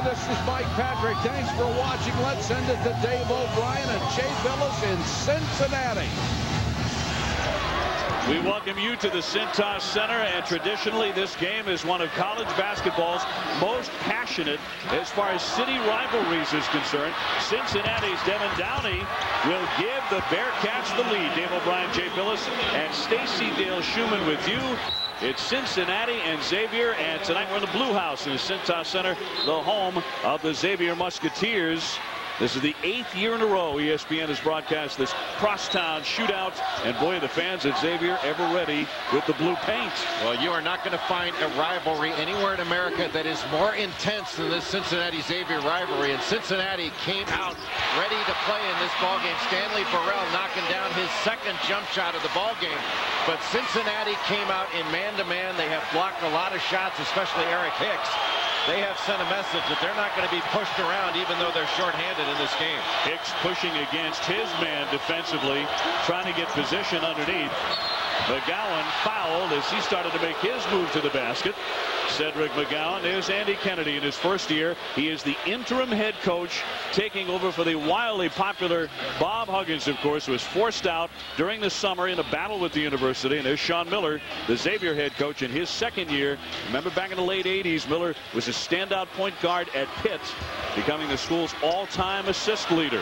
This is Mike Patrick. Thanks for watching. Let's send it to Dave O'Brien and Jay Billis in Cincinnati. We welcome you to the Cintas Center, and traditionally this game is one of college basketball's most passionate as far as city rivalries is concerned. Cincinnati's Devin Downey will give the Bearcats the lead. Dave O'Brien, Jay Billis, and Stacey Dale Schumann with you. It's Cincinnati and Xavier, and tonight we're in the Blue House in the Cintas Center, the home of the Xavier Musketeers. This is the 8th year in a row ESPN has broadcast this Crosstown Shootout, and boy, the fans at Xavier ever ready with the blue paint. Well, you are not going to find a rivalry anywhere in America that is more intense than this Cincinnati-Xavier rivalry, and Cincinnati came out ready to play in this ballgame. Stanley Burrell knocking down his second jump shot of the ballgame, but Cincinnati came out in man-to-man. They have blocked a lot of shots, especially Eric Hicks. They have sent a message that they're not going to be pushed around even though they're shorthanded in this game. Hicks pushing against his man defensively, trying to get position underneath. McGowan fouled as he started to make his move to the basket. Cedric McGowan. There's Andy Kennedy in his first year. He is the interim head coach, taking over for the wildly popular Bob Huggins, of course, who was forced out during the summer in a battle with the university. And there's Sean Miller, the Xavier head coach, in his second year. Remember, back in the late 80s, Miller was a standout point guard at Pitt, becoming the school's all-time assist leader.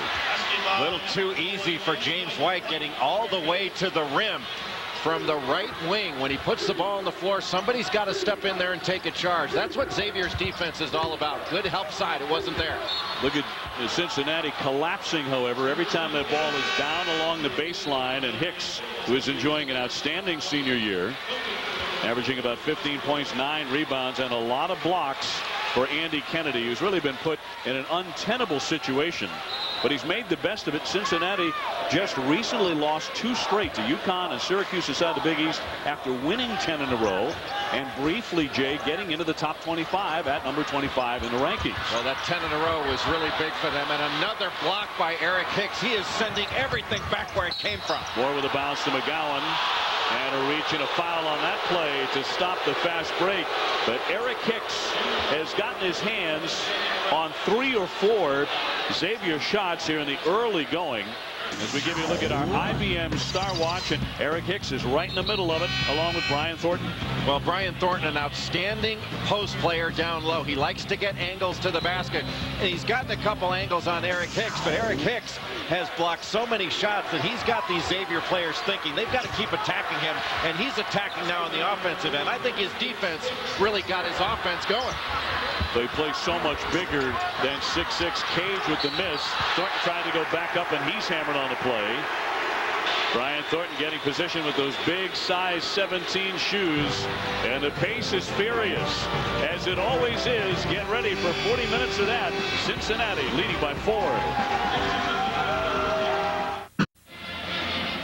A little too easy for James White, getting all the way to the rim from the right wing. When he puts the ball on the floor, somebody's got to step in there and take a charge. That's what Xavier's defense is all about. Good help side. It wasn't there. Look at Cincinnati collapsing, however, every time that ball is down along the baseline. And Hicks, who is enjoying an outstanding senior year, averaging about 15 points, 9 rebounds, and a lot of blocks for Andy Kennedy, who's really been put in an untenable situation. But he's made the best of it. Cincinnati just recently lost 2 straight to UConn and Syracuse inside the Big East after winning 10 in a row, and briefly, Jay, getting into the top 25 at number 25 in the rankings. Well, that 10 in a row was really big for them, and another block by Eric Hicks. He is sending everything back where it came from. Moore with a bounce to McGowan. And a reach and a foul on that play to stop the fast break. But Eric Hicks has gotten his hands on 3 or 4 Xavier shots here in the early going. As we give you a look at our IBM Star Watch, and Eric Hicks is right in the middle of it, along with Brian Thornton. Well, Brian Thornton, an outstanding post player down low. He likes to get angles to the basket, and he's gotten a couple angles on Eric Hicks, but Eric Hicks has blocked so many shots that he's got these Xavier players thinking they've got to keep attacking him, and he's attacking now on the offensive end. I think his defense really got his offense going. They play so much bigger than 6'6" Cage with the miss. Thornton trying to go back up, and he's hammered on the play. Brian Thornton getting position with those big size 17 shoes, and the pace is furious, as it always is. Get ready for 40 minutes of that. Cincinnati leading by 4.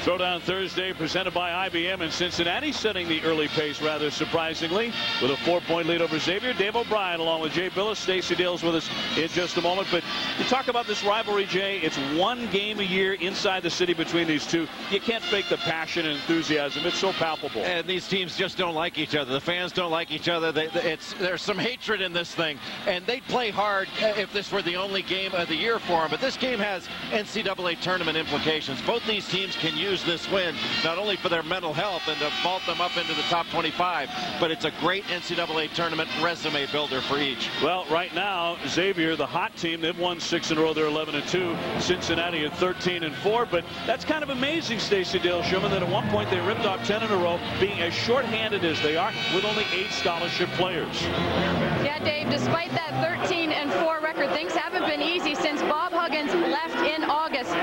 Throwdown Thursday presented by IBM, and Cincinnati setting the early pace rather surprisingly with a 4-point lead over Xavier. Dave O'Brien along with Jay Billis. Stacey Dale's with us in just a moment. But you talk about this rivalry, Jay. It's 1 game a year inside the city between these two. You can't fake the passion and enthusiasm. It's so palpable. And these teams just don't like each other. The fans don't like each other. There's some hatred in this thing. And they'd play hard if this were the only game of the year for them. But this game has NCAA tournament implications. Both these teams can use this win not only for their mental health and to vault them up into the top 25, but it's a great NCAA tournament resume builder for each. Well, right now, Xavier, the hot team, they've won 6 in a row. They're 11-2. Cincinnati at 13-4. But that's kind of amazing, Stacey Dale Schumann, that at one point they ripped off 10 in a row, being as shorthanded as they are with only 8 scholarship players. Yeah, Dave, despite that 13-4 record, things haven't been easy since Bob Huggins left in August.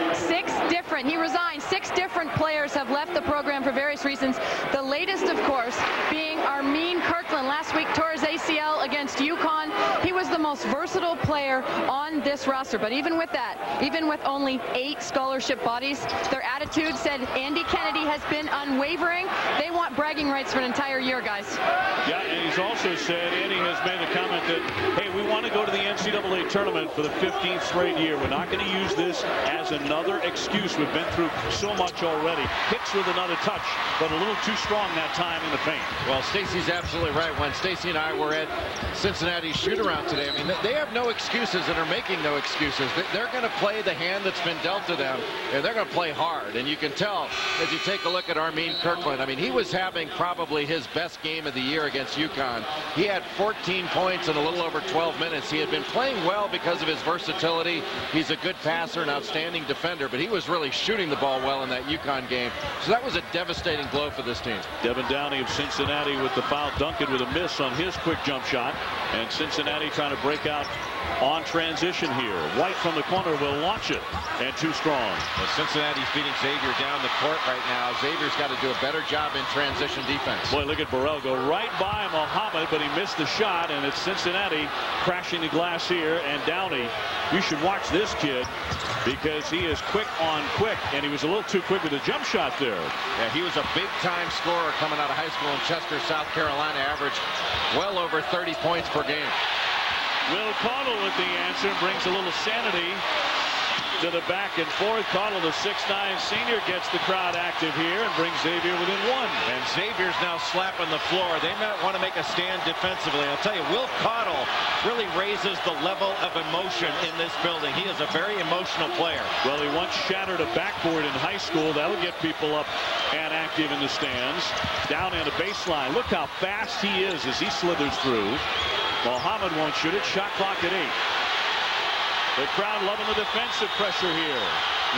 He resigned. 6 different players have left the program for various reasons. The latest, of course, being Armin Kirkland. Last week tore his ACL against UConn. He was the most versatile player on this roster. But even with that, even with only 8 scholarship bodies, their attitude, said Andy Kennedy, has been unwavering. They want bragging rights for an entire year, guys. Yeah, and he's also said, Andy has made the comment that, hey, we want to go to the NCAA tournament for the 15th straight year. We're not going to use this as another excuse. We've been through so much already. Hicks with another touch, but a little too strong that time in the paint. Well, Stacey's absolutely right. When Stacey and I were at Cincinnati's shoot-around today, I mean, mean, they have no excuses and are making no excuses. They're going to play the hand that's been dealt to them, and they're going to play hard. And you can tell as you take a look at Armin Kirkland. I mean, he was having probably his best game of the year against UConn. He had 14 points in a little over 12 minutes. He had been playing well because of his versatility. He's a good passer, an outstanding defender, but he was really shooting the ball well in that UConn game. So that was a devastating blow for this team. Devin Downey of Cincinnati with the foul. Duncan with a miss on his quick jump shot. And Cincinnati trying to break out on transition here. White from the corner will launch it, and too strong. Well, Cincinnati's beating Xavier down the court right now. Xavier's got to do a better job in transition defense. Boy, look at Burrell go right by Muhammad, but he missed the shot, and it's Cincinnati crashing the glass here. And Downey, you should watch this kid because he is quick on quick, and he was a little too quick with the jump shot there. Yeah, he was a big-time scorer coming out of high school in Chester, South Carolina. Averaged well over 30 points per game. Will Caudle with the answer, brings a little sanity to the back and forth. Caudle, the 6'9" senior, gets the crowd active here and brings Xavier within one. And Xavier's now slapping the floor. They might want to make a stand defensively. I'll tell you, Will Caudle really raises the level of emotion in this building. He is a very emotional player. Well, he once shattered a backboard in high school. That'll get people up and active in the stands. Down in the baseline. Look how fast he is as he slithers through. Muhammad won't shoot it. Shot clock at 8. The crowd loving the defensive pressure here.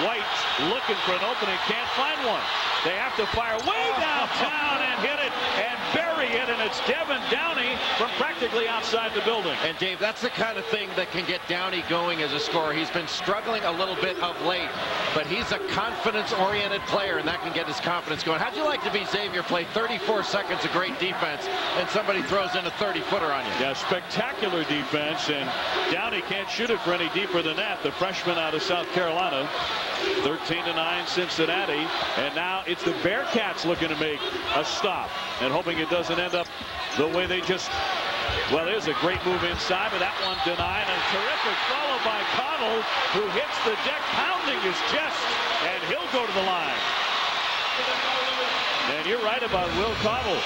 White looking for an opening, can't find one. They have to fire way downtown and hit it and bury it, and it's Devin Downey from practically outside the building. And Dave, that's the kind of thing that can get Downey going as a scorer. He's been struggling a little bit of late, but he's a confidence-oriented player, and that can get his confidence going. How'd you like to be Xavier, play 34 seconds of great defense, and somebody throws in a 30-footer on you? Yeah, spectacular defense, and Downey can't shoot it for any deeper than that. The freshman out of South Carolina. 13-9 Cincinnati, and now it's the Bearcats looking to make a stop and hoping it doesn't end up the way they just. Well, there's a great move inside, but that one denied. And terrific follow by Caudle, who hits the deck, pounding his chest, and he'll go to the line. And you're right about Will Caudle.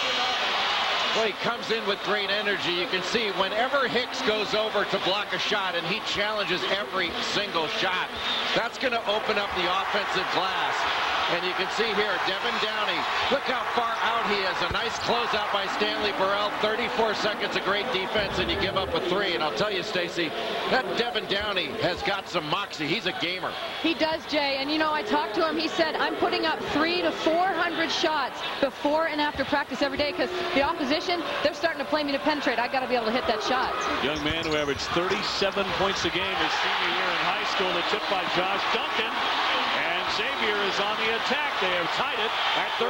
Well, he comes in with great energy. You can see whenever Hicks goes over to block a shot, and he challenges every single shot, that's going to open up the offensive glass. And you can see here, Devin Downey, look how far out he is. A nice closeout by Stanley Burrell. 34 seconds of great defense, and you give up a 3. And I'll tell you, Stacy, that Devin Downey has got some moxie. He's a gamer. He does, Jay. And, you know, I talked to him. He said, I'm putting up 300 to 400 shots before and after practice every day because the opposition, they're starting to play me to penetrate. I got to be able to hit that shot. Young man who averaged 37 points a game his senior year in high school. The tip by Josh Duncan. Xavier is on the attack. They have tied it at 13.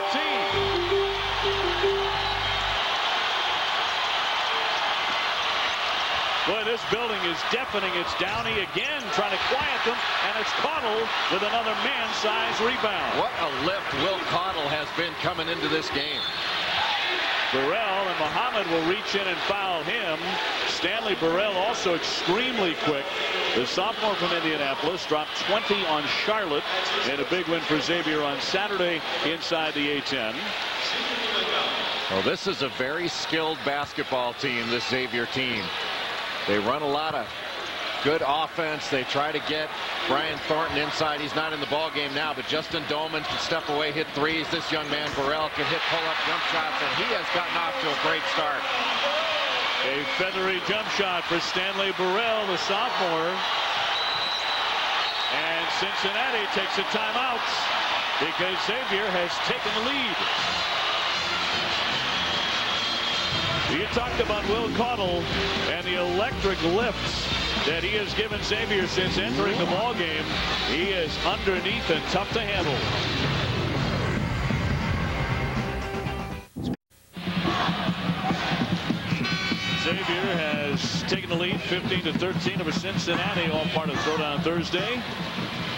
Boy, this building is deafening. It's Downey again trying to quiet them, and it's Caudle with another man-sized rebound. What a lift Will Caudle has been coming into this game. Burrell and Muhammad will reach in and foul him. Stanley Burrell also extremely quick. The sophomore from Indianapolis dropped 20 on Charlotte in a big win for Xavier on Saturday inside the A-10. Well, this is a very skilled basketball team, this Xavier team. They run a lot of good offense. They try to get Brian Thornton inside. He's not in the ball game now, but Justin Doellman can step away, hit threes. This young man, Burrell, can hit pull-up jump shots, and he has gotten off to a great start. A feathery jump shot for Stanley Burrell, the sophomore. And Cincinnati takes a timeout because Xavier has taken the lead. You talked about Will Caudle and the electric lifts that he has given Xavier since entering the ball game. He is underneath and tough to handle. Xavier has taken the lead 15-13 over Cincinnati, all part of Throwdown Thursday.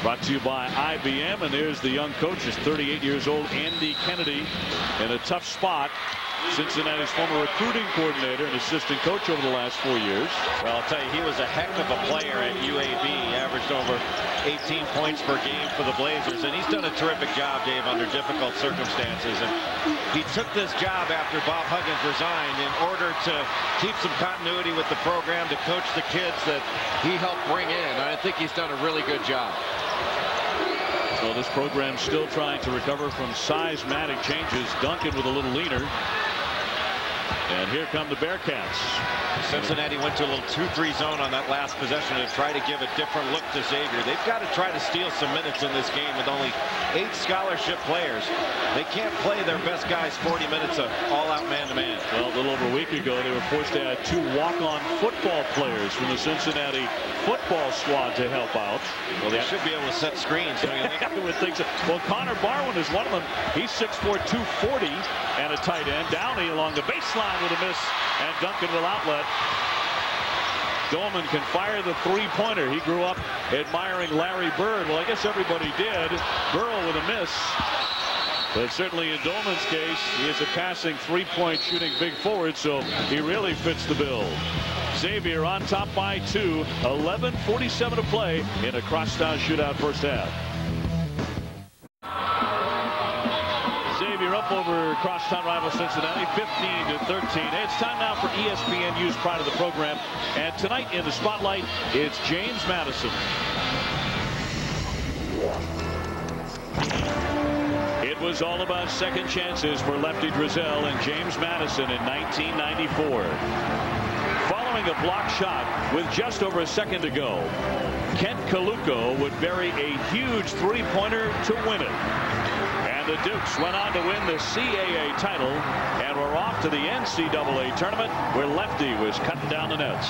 Brought to you by IBM, and there's the young coach, is 38 years old, Andy Kennedy, in a tough spot Cincinnati's former recruiting coordinator and assistant coach over the last 4 years. Well, I'll tell you, he was a heck of a player at UAB. He averaged over 18 points per game for the Blazers, and he's done a terrific job, Dave, under difficult circumstances. And he took this job after Bob Huggins resigned in order to keep some continuity with the program, to coach the kids that he helped bring in. I think he's done a really good job. Well, this program's still trying to recover from seismic changes. Duncan with a little leaner. And here come the Bearcats. Cincinnati went to a little 2-3 zone on that last possession to try to give a different look to Xavier. They've got to try to steal some minutes in this game with only 8 scholarship players. They can't play their best guys 40 minutes of all-out man-to-man. Well, a little over a week ago, they were forced to add 2 walk-on football players from the Cincinnati football squad to help out. Well, they should be able to set screens. Don't you think? I would think so. Well, Connor Barwin is one of them. He's 6'4", 240, and a tight end. Downey along the baseline with a miss, and Duncan will outlet. Doellman can fire the three-pointer. He grew up admiring Larry Bird. Well, I guess everybody did. Burrell with a miss. But certainly in Doellman's case, he is a passing three-point shooting big forward, so he really fits the bill. Xavier on top by 2. 11:47 to play in a Crosstown Shootout first half. Xavier up over crosstown rival Cincinnati, 15-13. It's time now for ESPNU's Pride of the Program. And tonight in the spotlight, it's James Madison. It was all about second chances for lefty Drizel and James Madison in 1994. Following a block shot with just over a second to go, Kent Kaluko would bury a huge three-pointer to win it. And the Dukes went on to win the CAA title and were off to the NCAA tournament where Lefty was cutting down the nets.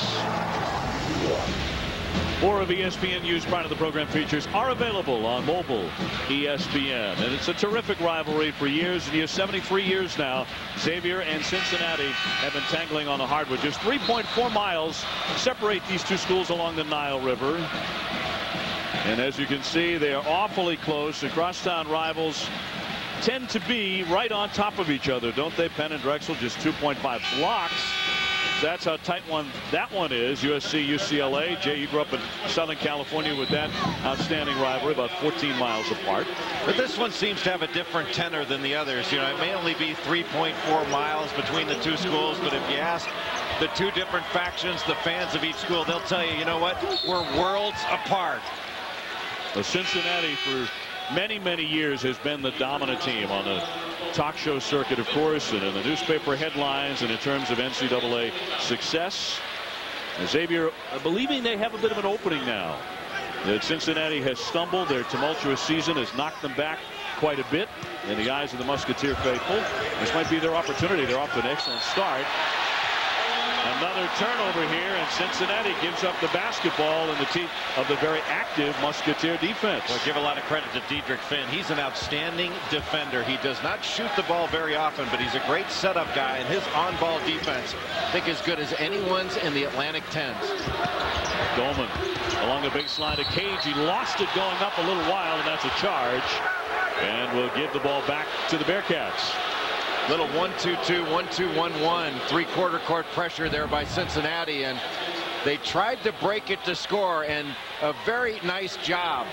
4 of ESPNU's Pride of the Program features are available on mobile ESPN. And it's a terrific rivalry for years and years. 73 years now. Xavier and Cincinnati have been tangling on the hardwood. Just 3.4 miles separate these two schools along the Nile River. And as you can see, they are awfully close. The crosstown rivals tend to be right on top of each other, don't they? Penn and Drexel just 2.5 blocks. That's how tight that one is. USC, UCLA. Jay, you grew up in Southern California with that outstanding rivalry, about 14 miles apart. But this one seems to have a different tenor than the others. You know, it may only be 3.4 miles between the two schools, but if you ask the two different factions, the fans of each school, they'll tell you, you know what, we're worlds apart. Well, Cincinnati for many years has been the dominant team on the talk show circuit, of course, and in the newspaper headlines and in terms of NCAA success. Xavier believing they have a bit of an opening now. That Cincinnati has stumbled. Their tumultuous season has knocked them back quite a bit in the eyes of the Musketeer faithful. This might be their opportunity. They're off to an excellent start. Another turnover here, and Cincinnati gives up the basketball in the teeth of the very active Musketeer defense. Well, give a lot of credit to Diedrich Finn. He's an outstanding defender. He does not shoot the ball very often, but he's a great setup guy, and his on-ball defense, I think, as good as anyone's in the Atlantic 10s. Doellman along the baseline to Cage. He lost it going up a little while, and that's a charge. And we'll give the ball back to the Bearcats. Little 1-2-2, 1-2-1-1, three-quarter court pressure there by Cincinnati, and they tried to break it to score, and a very nice job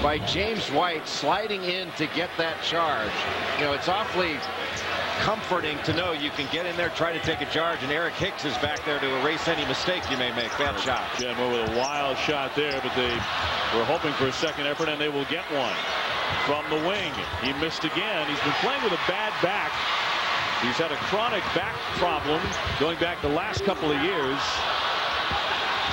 by James White sliding in to get that charge. You know, it's awfully comforting to know you can get in there, try to take a charge, and Eric Hicks is back there to erase any mistake you may make. Bad shot. Yeah, with a wild shot there, but they were hoping for a second effort, and they will get one. From the wing, he missed again. He's been playing with a bad back. He's had a chronic back problem going back the last couple of years.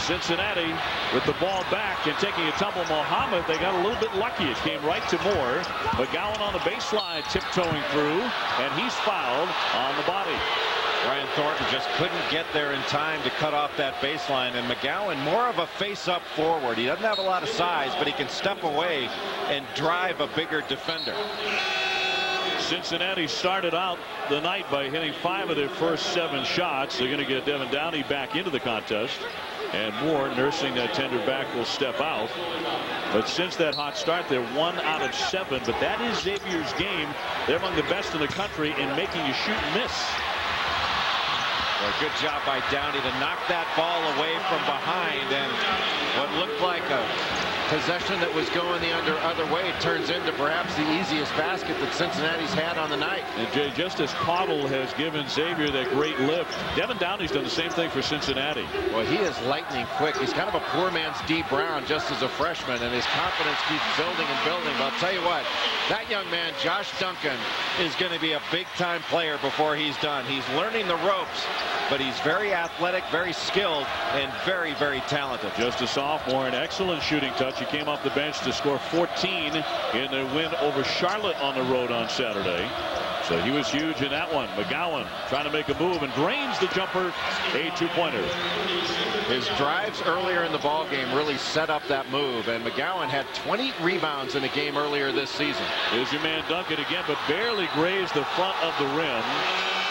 Cincinnati with the ball back and taking a tumble. Mohammed, they got a little bit lucky. It came right to Moore. McGowan on the baseline tiptoeing through, and he's fouled on the body. Ryan Thornton just couldn't get there in time to cut off that baseline, and McGowan more of a face-up forward. He doesn't have a lot of size, but he can step away and drive a bigger defender. Cincinnati started out the night by hitting 5 of their first 7 shots. They're going to get Devin Downey back into the contest. And Moore, nursing that tender back, will step out. But since that hot start, they're 1 out of 7. But that is Xavier's game. They're among the best in the country in making you shoot and miss. Well, good job by Downey to knock that ball away from behind, and what looked like a possession that was going the other way turns into perhaps the easiest basket that Cincinnati's had on the night. And Jay, just as Caudle has given Xavier that great lift, Devin Downey's done the same thing for Cincinnati. Well, he is lightning quick. He's kind of a poor man's D. Brown just as a freshman, and his confidence keeps building and building. But I'll tell you what, that young man, Josh Duncan, is going to be a big-time player before he's done. He's learning the ropes, but he's very athletic, very skilled, and very, very talented. Just a sophomore, an excellent shooting touch. He came off the bench to score 14 in the win over Charlotte on the road on Saturday. So he was huge in that one. McGowan trying to make a move and drains the jumper. A 2-pointer. His drives earlier in the ball game really set up that move, and McGowan had 20 rebounds in a game earlier this season. Here's your man Duncan again, but barely grazed the front of the rim.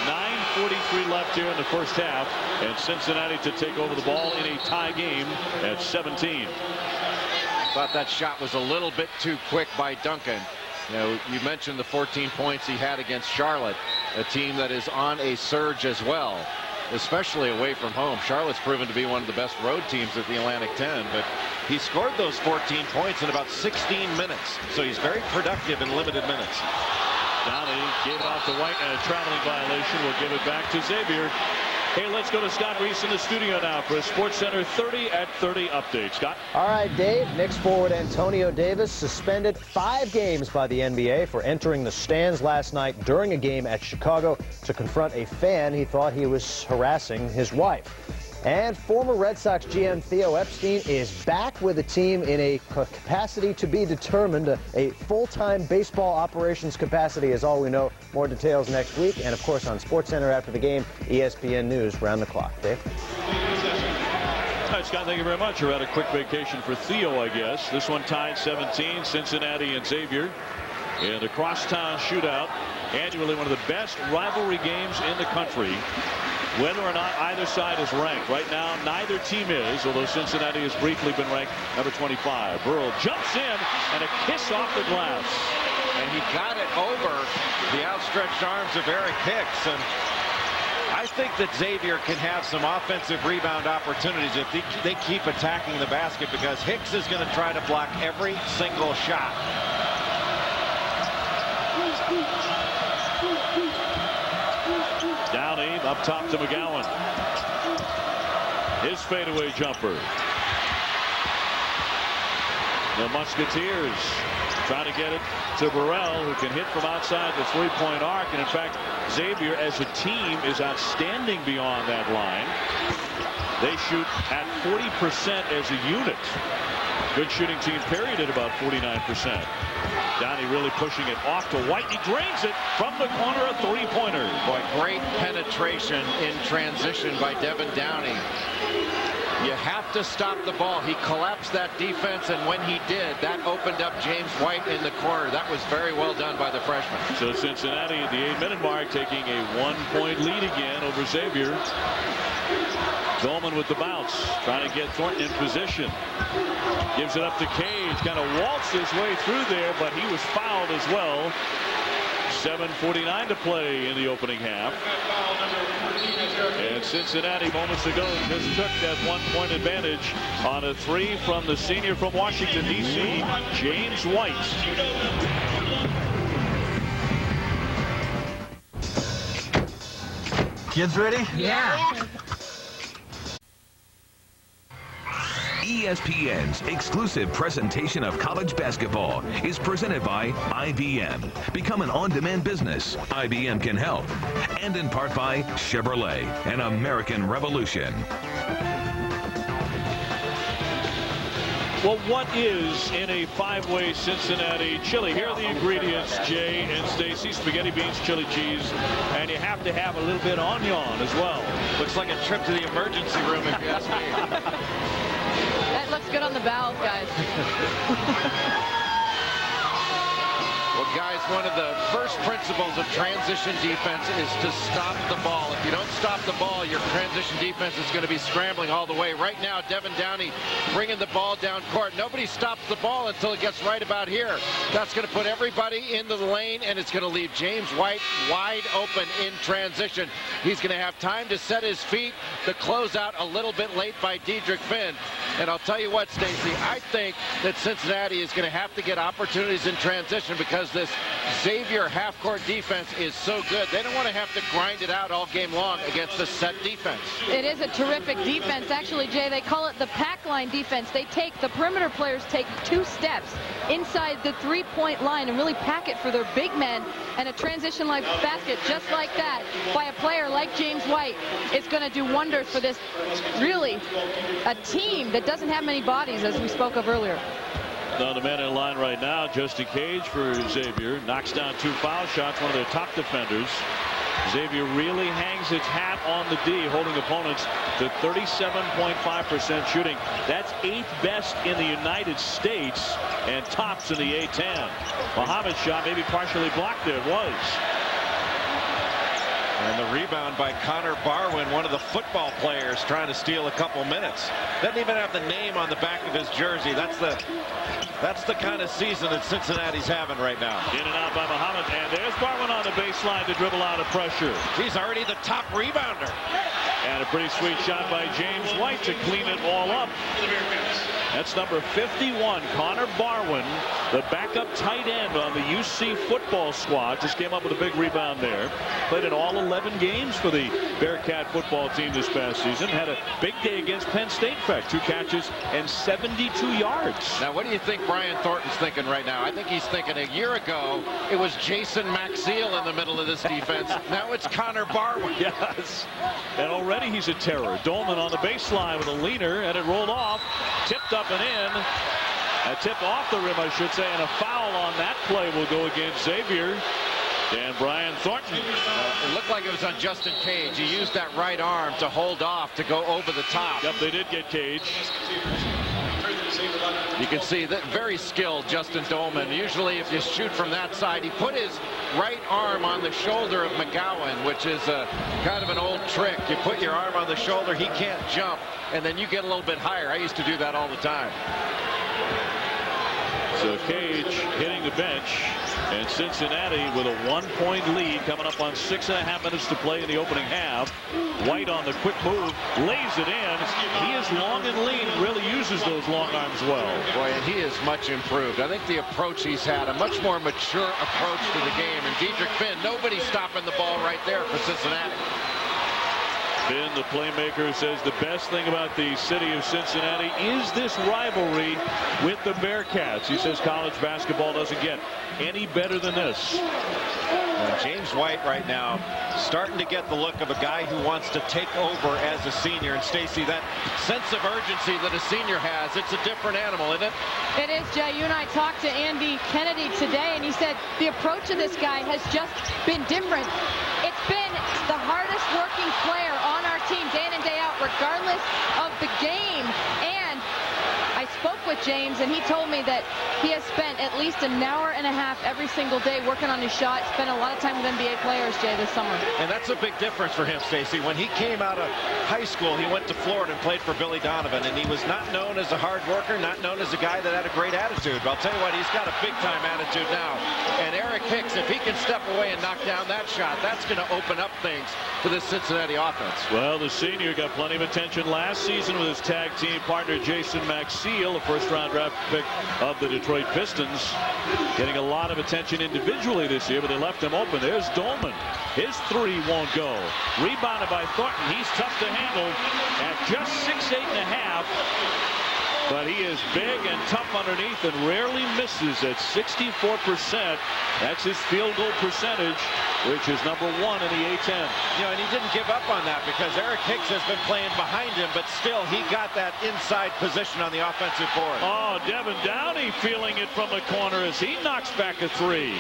9:43 left here in the first half, and Cincinnati to take over the ball in a tie game at 17. Thought that shot was a little bit too quick by Duncan. You know, you mentioned the 14 points he had against Charlotte, a team that is on a surge as well, especially away from home. Charlotte's proven to be one of the best road teams at the Atlantic 10, but he scored those 14 points in about 16 minutes, so he's very productive in limited minutes. Downey gave it off to White, and a traveling violation. Will give it back to Xavier. Hey, let's go to Scott Reese in the studio now for a SportsCenter 30 at 30 update. Scott? All right, Dave. Knicks forward Antonio Davis suspended 5 games by the NBA for entering the stands last night during a game at Chicago to confront a fan he thought he was harassing his wife. And former Red Sox GM Theo Epstein is back with the team in a capacity to be determined. A full-time baseball operations capacity is all we know. More details next week. And, of course, on SportsCenter after the game, ESPN News round the clock. Dave? All right, Scott, thank you very much. You're at a quick vacation for Theo, I guess. This one tied 17, Cincinnati and Xavier in the Crosstown Shootout. Annually one of the best rivalry games in the country. Whether or not either side is ranked. Right now, neither team is, although Cincinnati has briefly been ranked number 25. Burrell jumps in, and a kiss off the glass. And he got it over the outstretched arms of Eric Hicks. And I think that Xavier can have some offensive rebound opportunities if they keep attacking the basket, because Hicks is going to try to block every single shot. Downey up top to McGowan. His fadeaway jumper. The Musketeers trying to get it to Burrell, who can hit from outside the three-point arc. And in fact, Xavier as a team is outstanding beyond that line. They shoot at 40% as a unit. Good shooting team period at about 49%. Downey really pushing it off to White. He drains it from the corner, a three-pointer. Boy, great penetration in transition by Devin Downey. You have to stop the ball. He collapsed that defense, and when he did, that opened up James White in the corner. That was very well done by the freshman. So Cincinnati at the 8-minute mark taking a 1-point lead again over Xavier. Doellman with the bounce, trying to get Thornton in position. Gives it up to Cage, kind of waltzed his way through there, but he was fouled as well. 7:49 to play in the opening half. And Cincinnati moments ago just took that 1-point advantage on a 3 from the senior from Washington, D.C., James White. Kids ready? Yeah. ESPN's exclusive presentation of college basketball is presented by IBM. Become an on-demand business. IBM can help. And in part by Chevrolet, an American Revolution. Well, what is in a 5-way Cincinnati chili? Here are the ingredients, Jay and Stacy. Spaghetti, beans, chili cheese, and you have to have a little bit of onion as well. Looks like a trip to the emergency room, if you ask me. That looks good on the bowels, guys. Well, guys, one of the first principles of transition defense is to stop the ball. If you don't stop the ball, your transition defense is going to be scrambling all the way. Right now, Devin Downey bringing the ball down court. Nobody stops the ball until it gets right about here. That's going to put everybody into the lane, and it's going to leave James White wide open in transition. He's going to have time to set his feet. The closeout a little bit late by Diedrich Finn. And I'll tell you what, Stacy, I think that Cincinnati is going to have to get opportunities in transition because this Xavier half-court defense is so good. They don't want to have to grind it out all game long against the set defense. It is a terrific defense. Actually, Jay, they call it the pack line defense. The perimeter players take 2 steps inside the three-point line and really pack it for their big men. And a transition like basket just like that by a player like James White is going to do wonders for this, really, a team that doesn't have many bodies, as we spoke of earlier. Now the man in line right now, Justin Cage for Xavier, knocks down 2 foul shots, one of their top defenders. Xavier really hangs its hat on the D, holding opponents to 37.5% shooting. That's 8th best in the United States and tops in the A-10. Muhammad's shot maybe partially blocked there. It was. And the rebound by Connor Barwin, one of the football players trying to steal a couple minutes. Doesn't even have the name on the back of his jersey. That's the kind of season that Cincinnati's having right now. In and out by Muhammad, and there's Barwin on the baseline to dribble out of pressure. He's already the top rebounder. And a pretty sweet shot by James White to clean it all up. That's number 51, Connor Barwin, the backup tight end on the UC football squad. Just came up with a big rebound there. Played in all 11 games for the Bearcat football team this past season. Had a big day against Penn State, in fact. 2 catches and 72 yards. Now, what do you think Brian Thornton's thinking right now? I think he's thinking a year ago it was Jason Maxiel in the middle of this defense. Now it's Connor Barwin. Yes. And already he's a terror. Doellman on the baseline with a leaner, and it rolled off. Tipped up and in. A tip off the rim, I should say, and a foul on that play will go against Xavier. And Brian Thornton. It looked like it was on Justin Cage. He used that right arm to hold off, to go over the top. Yep, they did get Cage. You can see that very skilled Justin Doellman. Usually if you shoot from that side, he put his right arm on the shoulder of McGowan, which is kind of an old trick. You put your arm on the shoulder, he can't jump, and then you get a little bit higher. I used to do that all the time. So Cage hitting the bench, and Cincinnati with a 1-point lead coming up on 6.5 minutes to play in the opening half. White on the quick move, lays it in. He is long and lean, really uses those long arms well. Boy, and he is much improved. I think the approach he's had, a much more mature approach to the game. And Diedrich Finn, nobody stopping the ball right there for Cincinnati. Finn, the playmaker, says the best thing about the city of Cincinnati is this rivalry with the Bearcats. He says college basketball doesn't get any better than this. James White right now starting to get the look of a guy who wants to take over as a senior. And Stacy, that sense of urgency that a senior has, it's a different animal, isn't it? It is, Jay. You and I talked to Andy Kennedy today, and he said the approach of this guy has just been different. It's been the hardest working player on our team day in and day out, regardless of the game. And I spoke with James, and he told me that he has spent at least an hour and a half every single day working on his shot. Spent a lot of time with NBA players, Jay, this summer. And that's a big difference for him, Stacy. When he came out of high school, he went to Florida and played for Billy Donovan, and he was not known as a hard worker, not known as a guy that had a great attitude. But I'll tell you what, he's got a big-time attitude now. And Eric Hicks, if he can step away and knock down that shot, that's going to open up things for this Cincinnati offense. Well, the senior got plenty of attention last season with his tag team partner Jason Maxiel, a first-round draft pick of the Detroit Pistons. Getting a lot of attention individually this year, but they left him open. There's Doellman. His 3 won't go. Rebounded by Thornton. He's tough to handle at just 6'8.5". But he is big and tough underneath and rarely misses at 64%. That's his field goal percentage, which is #1 in the A-10. You know, and he didn't give up on that because Eric Hicks has been playing behind him, but still he got that inside position on the offensive board. Oh, Devin Downey feeling it from the corner as he knocks back a 3.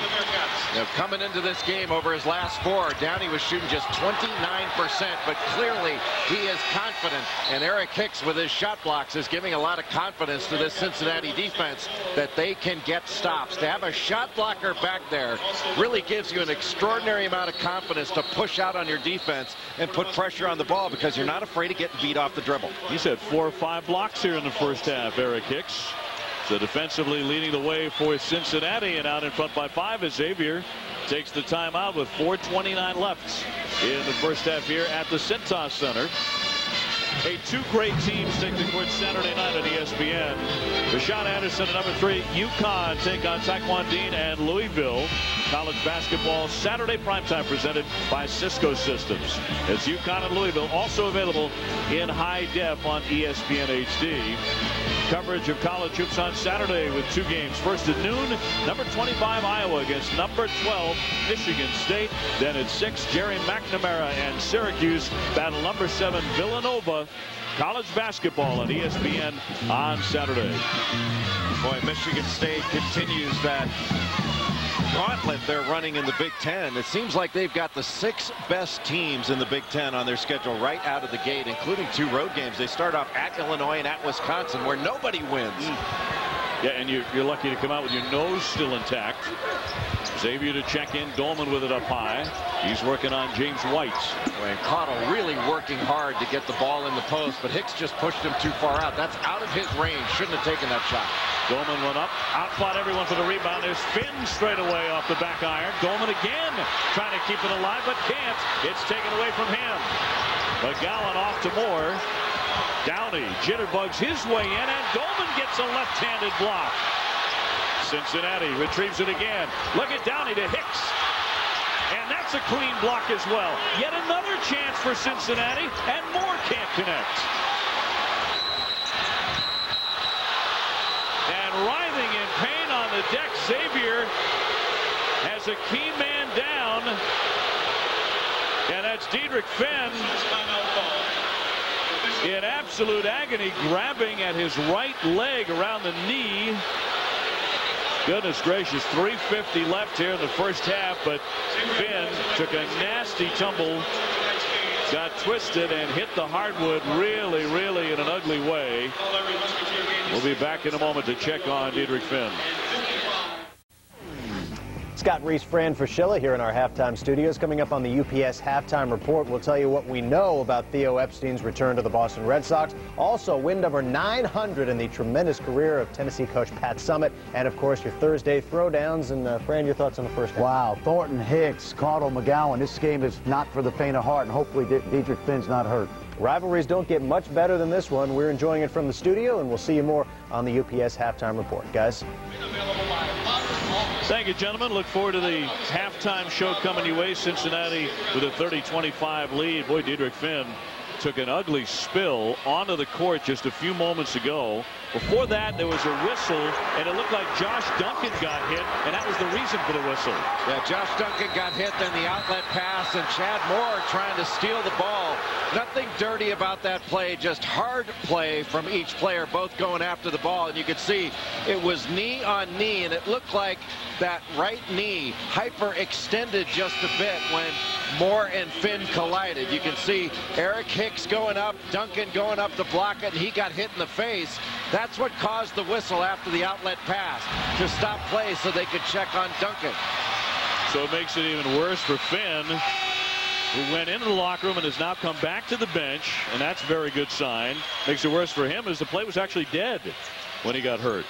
Now, coming into this game over his last 4, Downey was shooting just 29%, but clearly he is confident, and Eric Hicks with his shot blocks is giving a lot of confidence to this Cincinnati defense that they can get stops. To have a shot blocker back there really gives you an extraordinary amount of confidence to push out on your defense and put pressure on the ball because you're not afraid of getting beat off the dribble. He's had 4 or 5 blocks here in the first half, Eric Hicks. So defensively leading the way for Cincinnati, and out in front by 5 as Xavier takes the timeout with 4:29 left in the first half here at the Cintas Center. Hey, 2 great teams take the court Saturday night on ESPN. Rashawn Anderson at number 3, UConn take on Taekwondo and Louisville. College basketball Saturday primetime presented by Cisco Systems. It's UConn and Louisville, also available in high def on ESPN HD. Coverage of college hoops on Saturday with 2 games. First at noon, number 25 Iowa against number 12 Michigan State. Then at 6, Jerry McNamara and Syracuse battle number 7 Villanova. College basketball on ESPN on Saturday. Boy, Michigan State continues that gauntlet they're running in the Big Ten. It seems like they've got the 6 best teams in the Big Ten on their schedule right out of the gate, including 2 road games. They start off at Illinois and at Wisconsin, where nobody wins. Yeah, and you're lucky to come out with your nose still intact. Xavier to check in, Doellman with it up high. He's working on James White. And Cottle really working hard to get the ball in the post, but Hicks just pushed him too far out. That's out of his range. Shouldn't have taken that shot. Doellman went up, outfought everyone for the rebound. There's Finn straight away off the back iron. Doellman again trying to keep it alive, but can't. It's taken away from him. McGowan off to Moore. Downey jitterbugs his way in, and Doellman gets a left-handed block. Cincinnati retrieves it again. Look at Downey to Hicks. And that's a clean block as well. Yet another chance for Cincinnati, and Moore can't connect. And writhing in pain on the deck, Xavier has a key man down. And that's Diedrich Finn in absolute agony, grabbing at his right leg around the knee. Goodness gracious, 3:50 left here in the first half, but Finn took a nasty tumble, got twisted and hit the hardwood really in an ugly way. We'll be back in a moment to check on Diedrich Finn. Scott Reese, Fran Fraschilla here in our halftime studios. Coming up on the UPS halftime report, we'll tell you what we know about Theo Epstein's return to the Boston Red Sox. Also, win number 900 in the tremendous career of Tennessee coach Pat Summitt. And, of course, your Thursday throwdowns. And, Fran, your thoughts on the first half? Wow. Thornton, Hicks, Cottle, McGowan. This game is not for the faint of heart, and hopefully Diedrich Finn's not hurt. Rivalries don't get much better than this one. We're enjoying it from the studio, and we'll see you more on the UPS halftime report. Guys. Thank you, gentlemen. Look forward to the halftime show coming your way. Cincinnati with a 30-25 lead. Boy, Diedrich Finn took an ugly spill onto the court just a few moments ago. Before that, there was a whistle, and it looked like Josh Duncan got hit, and that was the reason for the whistle. Yeah, Josh Duncan got hit, then the outlet pass, and Chad Moore trying to steal the ball. Nothing dirty about that play, just hard play from each player, both going after the ball. And you could see it was knee on knee, and it looked like that right knee hyperextended just a bit when Moore and Finn collided. You can see Eric Hicks going up, Duncan going up to block it, and he got hit in the face. That's what caused the whistle after the outlet pass, to stop play so they could check on Duncan. So it makes it even worse for Finn, who went into the locker room and has now come back to the bench, and that's a very good sign. Makes it worse for him as the play was actually dead when he got hurt.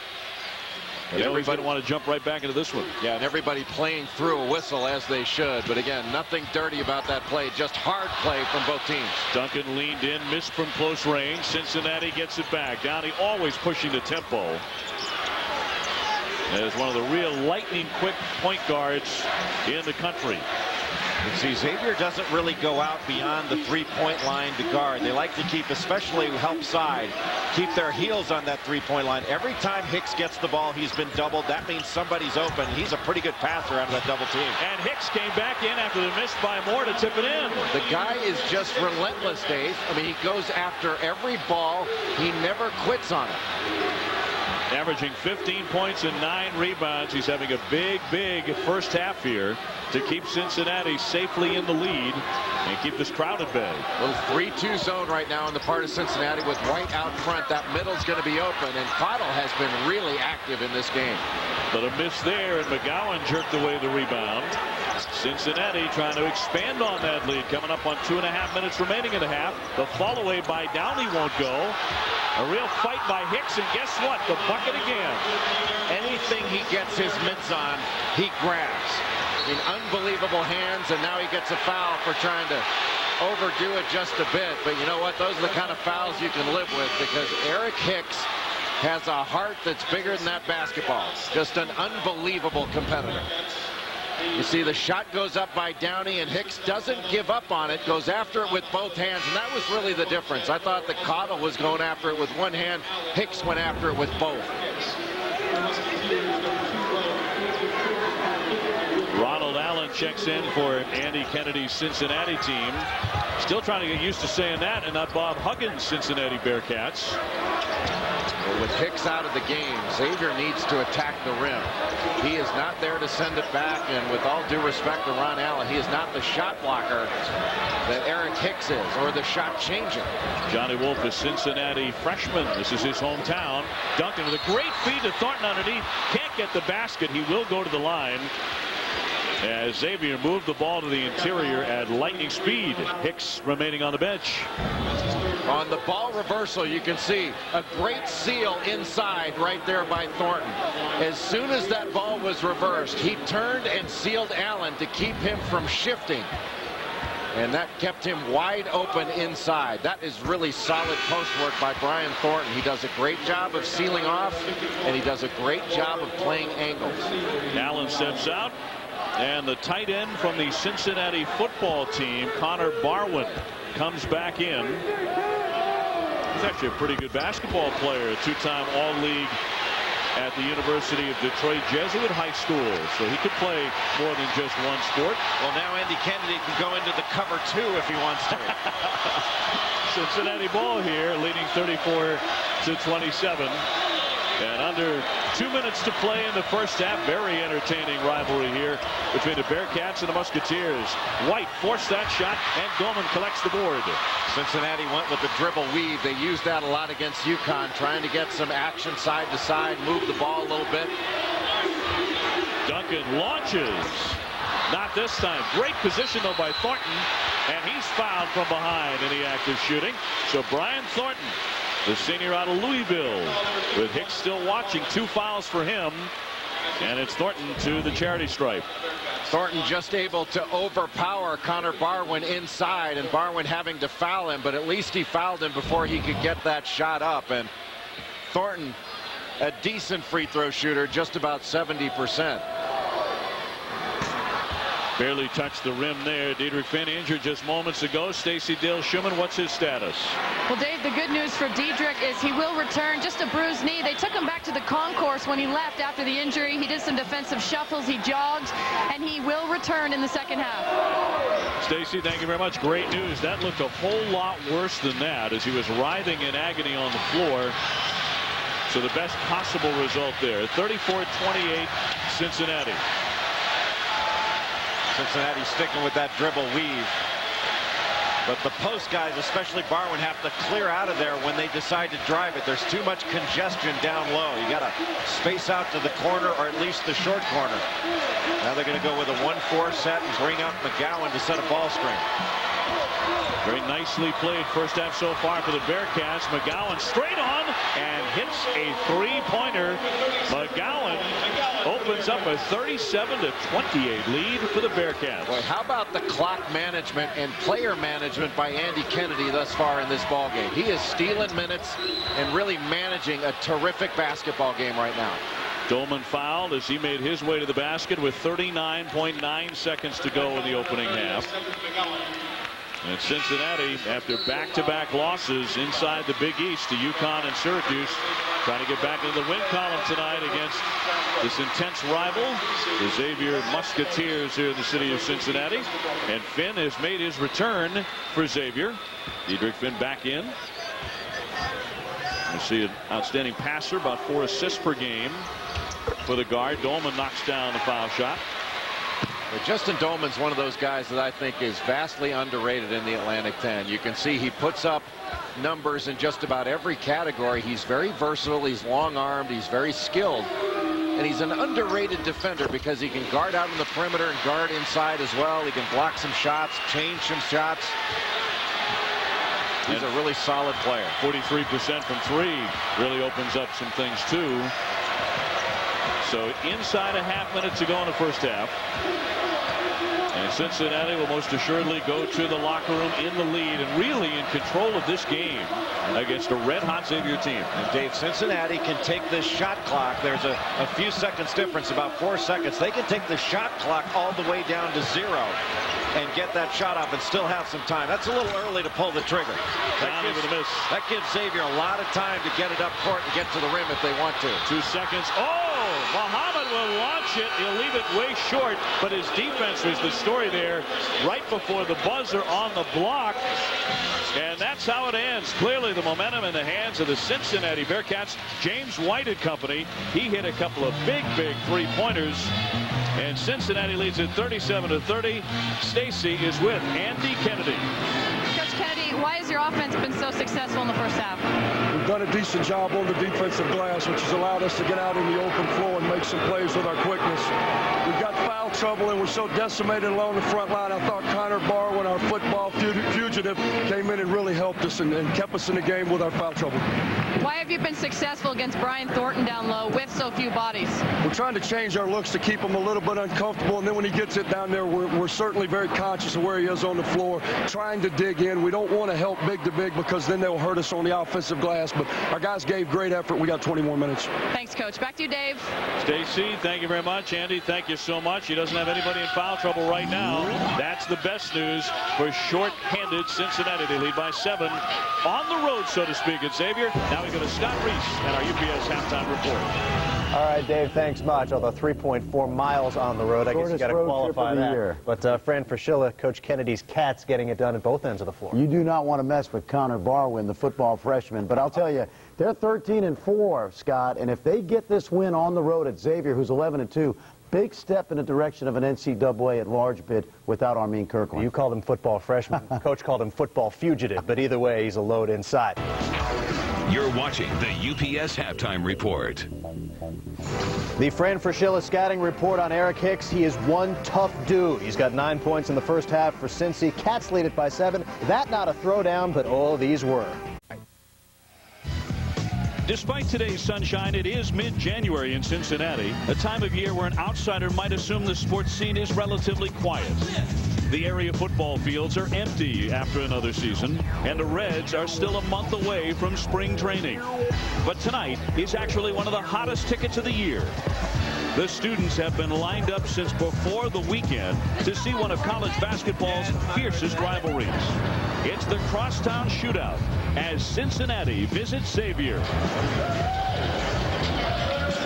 And everybody want to jump right back into this one. Yeah, and everybody playing through a whistle as they should. But again, nothing dirty about that play, just hard play from both teams. Duncan leaned in, missed from close range. Cincinnati gets it back. Downey always pushing the tempo. As one of the real lightning quick point guards in the country. You see, Xavier doesn't really go out beyond the three-point line to guard. They like to keep, especially help side, keep their heels on that three-point line. Every time Hicks gets the ball, he's been doubled. That means somebody's open. He's a pretty good passer out of that double team. And Hicks came back in after the miss by Moore to tip it in. The guy is just relentless, Dave. I mean, he goes after every ball. He never quits on it. averaging 15 points and 9 rebounds. He's having a big first half here to keep Cincinnati safely in the lead and keep this crowd at bay. Little 3-2 zone right now in the part of Cincinnati with White out front. That middle's going to be open, and Cottle has been really active in this game. But a miss there, and McGowan jerked away the rebound. Cincinnati trying to expand on that lead, coming up on 2.5 minutes remaining in the half. The fall away by Downey won't go. A real fight by Hicks, and guess what? The bucket again. Anything he gets his mitts on, he grabs. In unbelievable hands, and now he gets a foul for trying to overdo it just a bit. But you know what? Those are the kind of fouls you can live with, because Eric Hicks has a heart that's bigger than that basketball. Just an unbelievable competitor. You see the shot goes up by Downey, and Hicks doesn't give up on it, goes after it with both hands, and that was really the difference. I thought that Cottle was going after it with one hand. Hicks went after it with both. Ronald Allen checks in for Andy Kennedy's Cincinnati team. Still trying to get used to saying that, and not Bob Huggins' Cincinnati Bearcats. Well, with Hicks out of the game, Xavier needs to attack the rim. He is not there to send it back, and with all due respect to Ron Allen, he is not the shot blocker that Eric Hicks is, or the shot changer. Johnny Wolf is Cincinnati freshman. This is his hometown. Duncan with a great feed to Thornton underneath. Can't get the basket. He will go to the line, as Xavier moved the ball to the interior at lightning speed. Hicks remaining on the bench. On the ball reversal, you can see a great seal inside right there by Thornton. As soon as that ball was reversed, he turned and sealed Allen to keep him from shifting. And that kept him wide open inside. That is really solid post work by Brian Thornton. He does a great job of sealing off, and he does a great job of playing angles. Allen steps out, and the tight end from the Cincinnati football team, Connor Barwin, comes back in. He's actually a pretty good basketball player, a two-time All-League at the University of Detroit Jesuit High School, so he could play more than just one sport. Well, now Andy Kennedy can go into the cover 2 if he wants to. Cincinnati ball here, leading 34-27. And under 2 minutes to play in the first half. Very entertaining rivalry here between the Bearcats and the Musketeers. White forced that shot, and Doellman collects the board. Cincinnati went with the dribble weave. They used that a lot against UConn, trying to get some action side to side, move the ball a little bit. Duncan launches. Not this time. Great position, though, by Thornton. And he's fouled from behind in the act of shooting. So Brian Thornton, the senior out of Louisville, with Hicks still watching. 2 fouls for him, and it's Thornton to the charity stripe. Thornton just able to overpower Connor Barwin inside, and Barwin having to foul him, but at least he fouled him before he could get that shot up. And Thornton, a decent free throw shooter, just about 70%. Barely touched the rim there. Diedrich Finn injured just moments ago. Stacey Dale-Schumann, what's his status? Well, Dave, the good news for Diedrich is he will return. Just a bruised knee. They took him back to the concourse when he left after the injury. He did some defensive shuffles. He jogged, and he will return in the second half. Stacey, thank you very much. Great news. That looked a whole lot worse than that as he was writhing in agony on the floor. So the best possible result there. 34-28 Cincinnati. Cincinnati sticking with that dribble weave. But the post guys, especially Barwin, have to clear out of there when they decide to drive it. There's too much congestion down low. You got to space out to the corner, or at least the short corner. Now they're going to go with a 1-4 set and bring up McGowan to set a ball screen. Very nicely played first half so far for the Bearcats. McGowan straight on and hits a 3-pointer. McGowan opens up a 37-28 lead for the Bearcats. Boy, how about the clock management and player management by Andy Kennedy thus far in this ball game? He is stealing minutes and really managing a terrific basketball game right now. Doellman fouled as he made his way to the basket with 39.9 seconds to go in the opening half. And Cincinnati, after back-to-back losses inside the Big East to UConn and Syracuse, trying to get back into the win column tonight against this intense rival, the Xavier Musketeers here in the city of Cincinnati. And Finn has made his return for Xavier. Diedrich Finn back in. You see an outstanding passer, about 4 assists per game for the guard. Doellman knocks down the foul shot. But Justin Doellman's one of those guys that I think is vastly underrated in the Atlantic 10. You can see he puts up numbers in just about every category. He's very versatile. He's long-armed. He's very skilled. And he's an underrated defender because he can guard out on the perimeter and guard inside as well. He can block some shots, change some shots. He's a really solid player. 43% from 3 really opens up some things too. So inside a half minute to go in the first half. And Cincinnati will most assuredly go to the locker room in the lead and really in control of this game against a red-hot Xavier team. And Dave, Cincinnati can take this shot clock. There's a few seconds difference, about 4 seconds. They can take the shot clock all the way down to 0 and get that shot off and still have some time. That's a little early to pull the trigger. That gives Xavier a lot of time to get it up court and get to the rim if they want to. 2 seconds. Oh! Muhammad will launch it. He'll leave it way short, but his defense was the story there right before the buzzer on the block. And that's how it ends. Clearly the momentum in the hands of the Cincinnati Bearcats. James White and company. He hit a couple of big three-pointers. And Cincinnati leads it 37-30. Stacy is with Andy Kennedy. Coach Kennedy, why has your offense been so successful in the first half? We've done a decent job on the defensive glass, which has allowed us to get out in the open floor and make some plays with our quickness. We've got foul trouble, and we're so decimated along the front line. I thought Connor Barwin, our football fugitive, came in and really helped us and kept us in the game with our foul trouble. Why have you been successful against Brian Thornton down low with so few bodies? We're trying to change our looks to keep him a little bit uncomfortable, and then when he gets it down there, we're certainly very conscious of where he is on the floor, trying to dig in. We don't want to help big to big because then they'll hurt us on the offensive glass, but our guys gave great effort. We got 20 more minutes. Thanks, Coach. Back to you, Dave. Stacy, thank you very much. Andy, thank you so much. He doesn't have anybody in foul trouble right now. That's the best news for short-handed Cincinnati. They lead by 7 on the road, so to speak, at Xavier. Now we go to Scott Reese and our UPS halftime report. All right, Dave, thanks much. Although 3.4 miles on the road, I guess you got to qualify that. But Fran Fraschilla, Coach Kennedy's Cats getting it done at both ends of the floor. You do not want to mess with Connor Barwin, the football freshman. But I'll tell you, they're 13-4, Scott, and if they get this win on the road at Xavier, who's 11-2, big step in the direction of an NCAA at-large bid without Armin Kirkland. You called him football freshman. Coach called him football fugitive, but either way, he's a load inside. You're watching the UPS Halftime Report. The Fran Fraschilla scouting report on Eric Hicks. He is one tough dude. He's got 9 points in the first half for Cincy. Cats lead it by 7. That not a throwdown, but all these were. Despite today's sunshine, it is mid-January in Cincinnati, a time of year where an outsider might assume the sports scene is relatively quiet. The area football fields are empty after another season, and the Reds are still a month away from spring training. But tonight is actually one of the hottest tickets of the year. The students have been lined up since before the weekend to see one of college basketball's fiercest rivalries. It's the Crosstown Shootout as Cincinnati visits Xavier.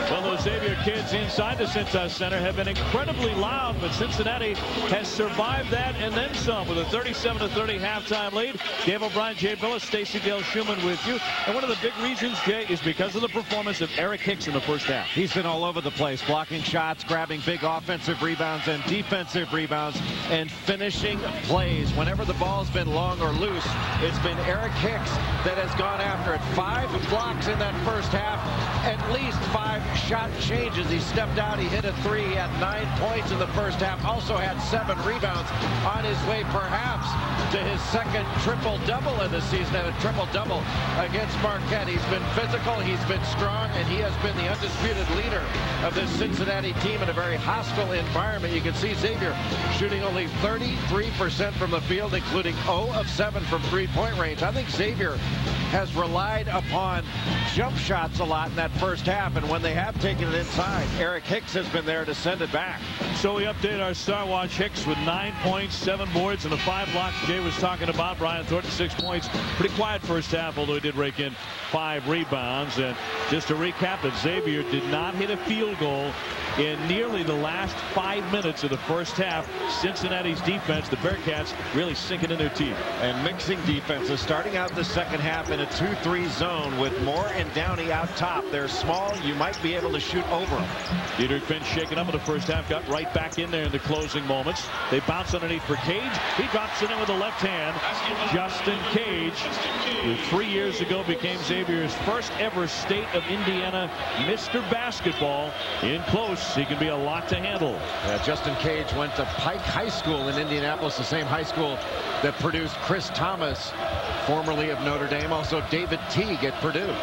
Well, those Xavier kids inside the Cintas Center have been incredibly loud, but Cincinnati has survived that and then some with a 37-30 halftime lead. Dave O'Brien, Jay Billis, Stacy Dale Schumann with you. And one of the big reasons, Jay, is because of the performance of Eric Hicks in the first half. He's been all over the place, blocking shots, grabbing big offensive rebounds and defensive rebounds, and finishing plays. Whenever the ball's been long or loose, it's been Eric Hicks that has gone after it. 5 blocks in that first half, at least 5 shot changes. He stepped out, he hit a 3, he had 9 points in the first half, also had 7 rebounds, on his way perhaps to his second triple-double in the season, and a triple-double against Marquette. He's been physical, he's been strong, and he has been the undisputed leader of this Cincinnati team in a very hostile environment. You can see Xavier shooting only 33% from the field, including 0 of 7 from three-point range. I think Xavier has relied upon jump shots a lot in that first half, and when they have taken it inside, Eric Hicks has been there to send it back. So we update our Star Watch. Hicks with 9 points, 7 boards, and the 5 blocks Jay was talking about. Brian Thornton 6 points. Pretty quiet first half, although he did rake in 5 rebounds. And just to recap it, Xavier did not hit a field goal in nearly the last 5 minutes of the first half. Cincinnati's defense, the Bearcats, really sinking in their teeth. And mixing defenses, starting out the second half in a 2-3 zone with Moore and Downey out top. They're small. You might be able to shoot over them. Dietrich Finn shaken up in the first half, got right back in there in the closing moments. They bounce underneath for Cage. He drops it in with the left hand. Justin Cage, who 3 years ago became Xavier's first ever State of Indiana Mr. Basketball. In close, he can be a lot to handle. Justin Cage went to Pike High School in Indianapolis, the same high school that produced Chris Thomas, formerly of Notre Dame, also David Teague at Purdue.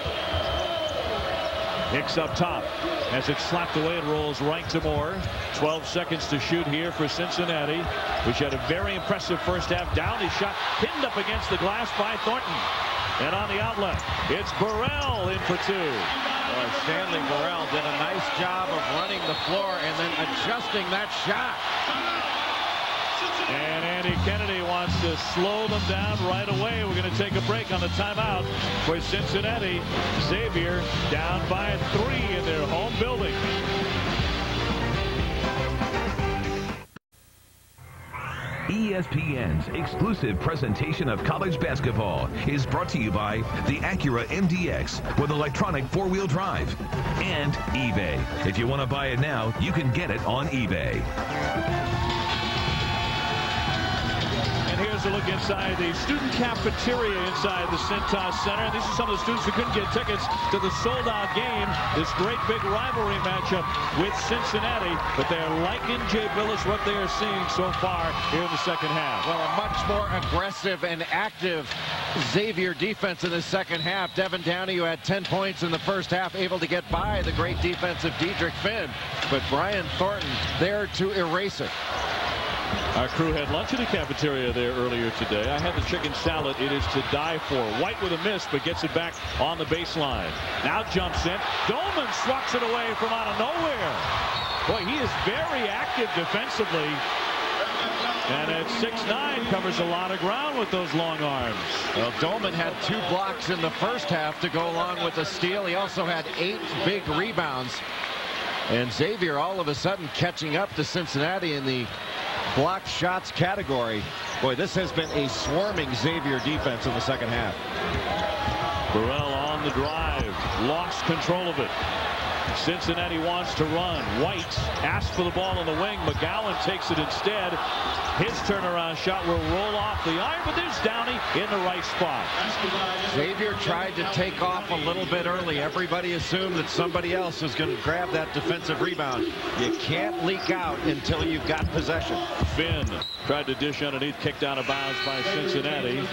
Hicks up top. As it's slapped away, it rolls right to Moore. 12 seconds to shoot here for Cincinnati, which had a very impressive first half. Downey shot pinned up against the glass by Thornton. And on the outlet, it's Burrell in for 2. Stanley Burrell did a nice job of running the floor and then adjusting that shot. And Andy Kennedy wants to slow them down right away. We're going to take a break on the timeout for Cincinnati. Xavier down by 3 in their home building. ESPN's exclusive presentation of college basketball is brought to you by the Acura MDX with electronic 4-wheel drive and eBay. If you want to buy it now, you can get it on eBay. And here's a look inside the student cafeteria inside the Cintas Center. These are some of the students who couldn't get tickets to the sold-out game. This great big rivalry matchup with Cincinnati. But they're liking Jay Billis, what they are seeing so far here in the second half. Well, a much more aggressive and active Xavier defense in the second half. Devin Downey, who had 10 points in the first half, able to get by the great defensive Dietrich Finn. But Brian Thornton there to erase it. Our crew had lunch in the cafeteria there earlier today. I had the chicken salad. It is to die for. White with a miss, but gets it back on the baseline. Now jumps in. Doellman swats it away from out of nowhere. Boy, he is very active defensively. And at 6'9", covers a lot of ground with those long arms. Well, Doellman had 2 blocks in the first half to go along with the steal. He also had 8 big rebounds. And Xavier all of a sudden catching up to Cincinnati in the blocked shots category. Boy, this has been a swarming Xavier defense in the second half. Burrell on the drive, lost control of it. Cincinnati wants to run. White asks for the ball in the wing. McGowan takes it instead. His turnaround shot will roll off the iron, but there's Downey in the right spot. Xavier tried to take off a little bit early. Everybody assumed that somebody else was going to grab that defensive rebound. You can't leak out until you've got possession. Finn tried to dish underneath, kicked out of bounds by Cincinnati.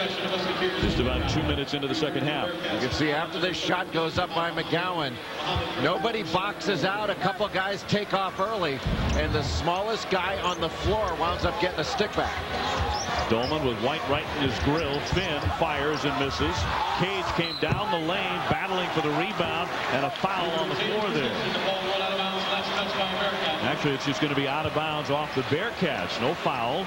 Just about 2 minutes into the second half. You can see after this shot goes up by McGowan, nobody boxes out. A couple guys take off early, and the smallest guy on the floor winds up getting a stick back. Doellman with White right in his grill. Finn fires and misses. Cage came down the lane battling for the rebound, and a foul on the floor there. Actually, it's just going to be out of bounds off the Bearcats. No foul.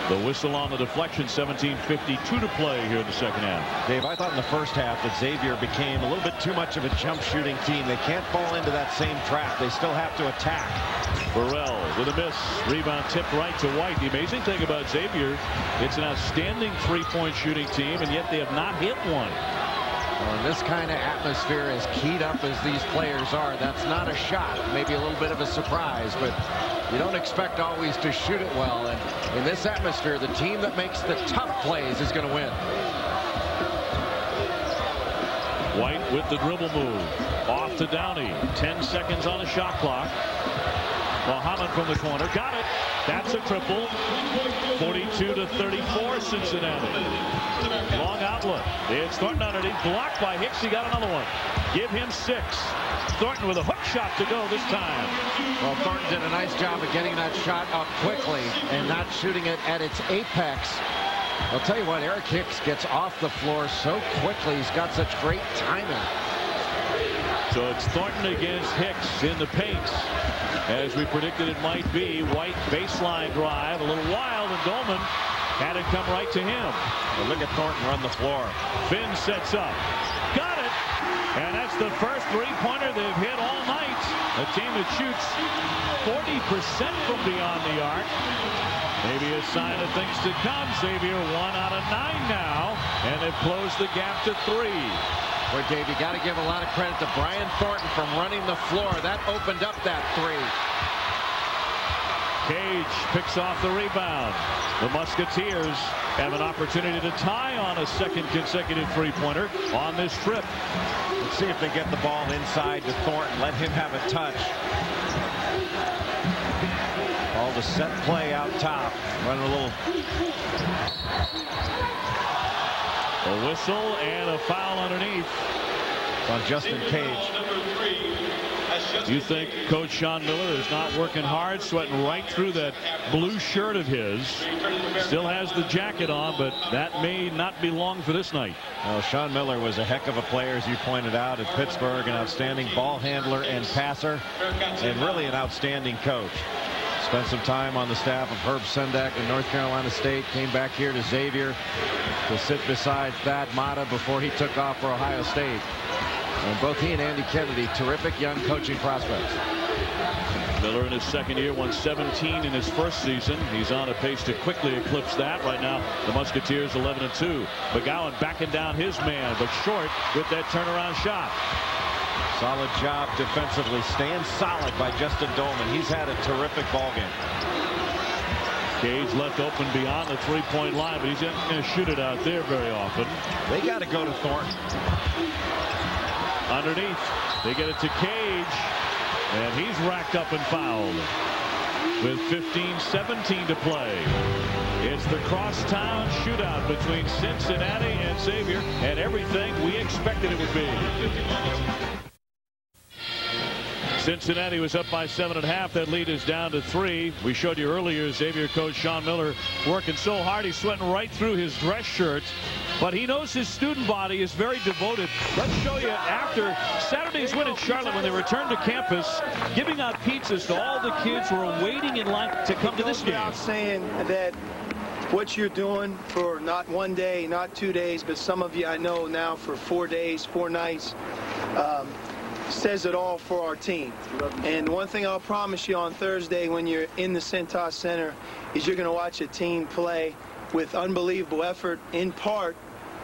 The whistle on the deflection. 17:52 to play here in the second half. Dave, I thought in the first half that Xavier became a little bit too much of a jump shooting team. They can't fall into that same trap. They still have to attack. Burrell with a miss. Rebound tipped right to White. The amazing thing about Xavier, it's an outstanding three-point shooting team, and yet they have not hit one. Well, in this kind of atmosphere, as keyed up as these players are, that's not a shot. Maybe a little bit of a surprise, but you don't expect always to shoot it well. And in this atmosphere, the team that makes the tough plays is going to win. White with the dribble move. Off to Downey. 10 seconds on the shot clock. Muhammad from the corner. Got it. That's a triple. 42-34 Cincinnati. Long outlet. It's Thornton underneath. Blocked by Hicks. He got another one. Give him 6. Thornton with a hook shot to go this time. Well, Thornton did a nice job of getting that shot up quickly and not shooting it at its apex. I'll tell you what, Eric Hicks gets off the floor so quickly. He's got such great timing. So it's Thornton against Hicks in the paint. as we predicted it might be. White baseline drive, a little wild, and Doellman had it come right to him. Well, look at Thornton run the floor. Finn sets up. Got it! And that's the first three-pointer they've hit all night. A team that shoots 40% from beyond the arc. Maybe a sign of things to come. Xavier 1 out of 9 now, and they've closed the gap to 3. Boy, Dave, you got to give a lot of credit to Brian Thornton from running the floor. That opened up that 3. Cage picks off the rebound. The Musketeers have an opportunity to tie on a second consecutive three-pointer on this trip. Let's see if they get the ball inside to Thornton. Let him have a touch. All the set play out top. Running a little. A whistle and a foul underneath. It's on Justin Cage. You think Coach Sean Miller is not working hard, sweating right through that blue shirt of his? Still has the jacket on, but that may not be long for this night. Well, Sean Miller was a heck of a player, as you pointed out, at Pittsburgh. An outstanding ball handler and passer, and really an outstanding coach. Spent some time on the staff of Herb Sendak in North Carolina State. Came back here to Xavier to sit beside Thad Matta before he took off for Ohio State. And both he and Andy Kennedy, terrific young coaching prospects. Miller in his second year won 17 in his first season. He's on a pace to quickly eclipse that. Right now, the Musketeers 11-2. McGowan backing down his man, but short with that turnaround shot. Solid job defensively, staying solid by Justin Doellman. He's had a terrific ball game. Cage left open beyond the three-point line, but he's not going to shoot it out there very often. They got to go to Thornton. Underneath, they get it to Cage, and he's racked up and fouled with 15-17 to play. It's the Crosstown Shootout between Cincinnati and Xavier, and everything we expected it would be. Cincinnati was up by 7.5. That lead is down to 3. We showed you earlier Xavier coach Sean Miller working so hard he's sweating right through his dress shirt. But he knows his student body is very devoted. Let's show you after Saturday's win in Charlotte, when they returned to campus, giving out pizzas to all the kids who are waiting in line to come to this game. Saying that what you're doing for not 1 day, not 2 days, but some of you I know now for 4 days, 4 nights, says it all for our team. And one thing I'll promise you on Thursday when you're in the Cintas Center is you're going to watch a team play with unbelievable effort, in part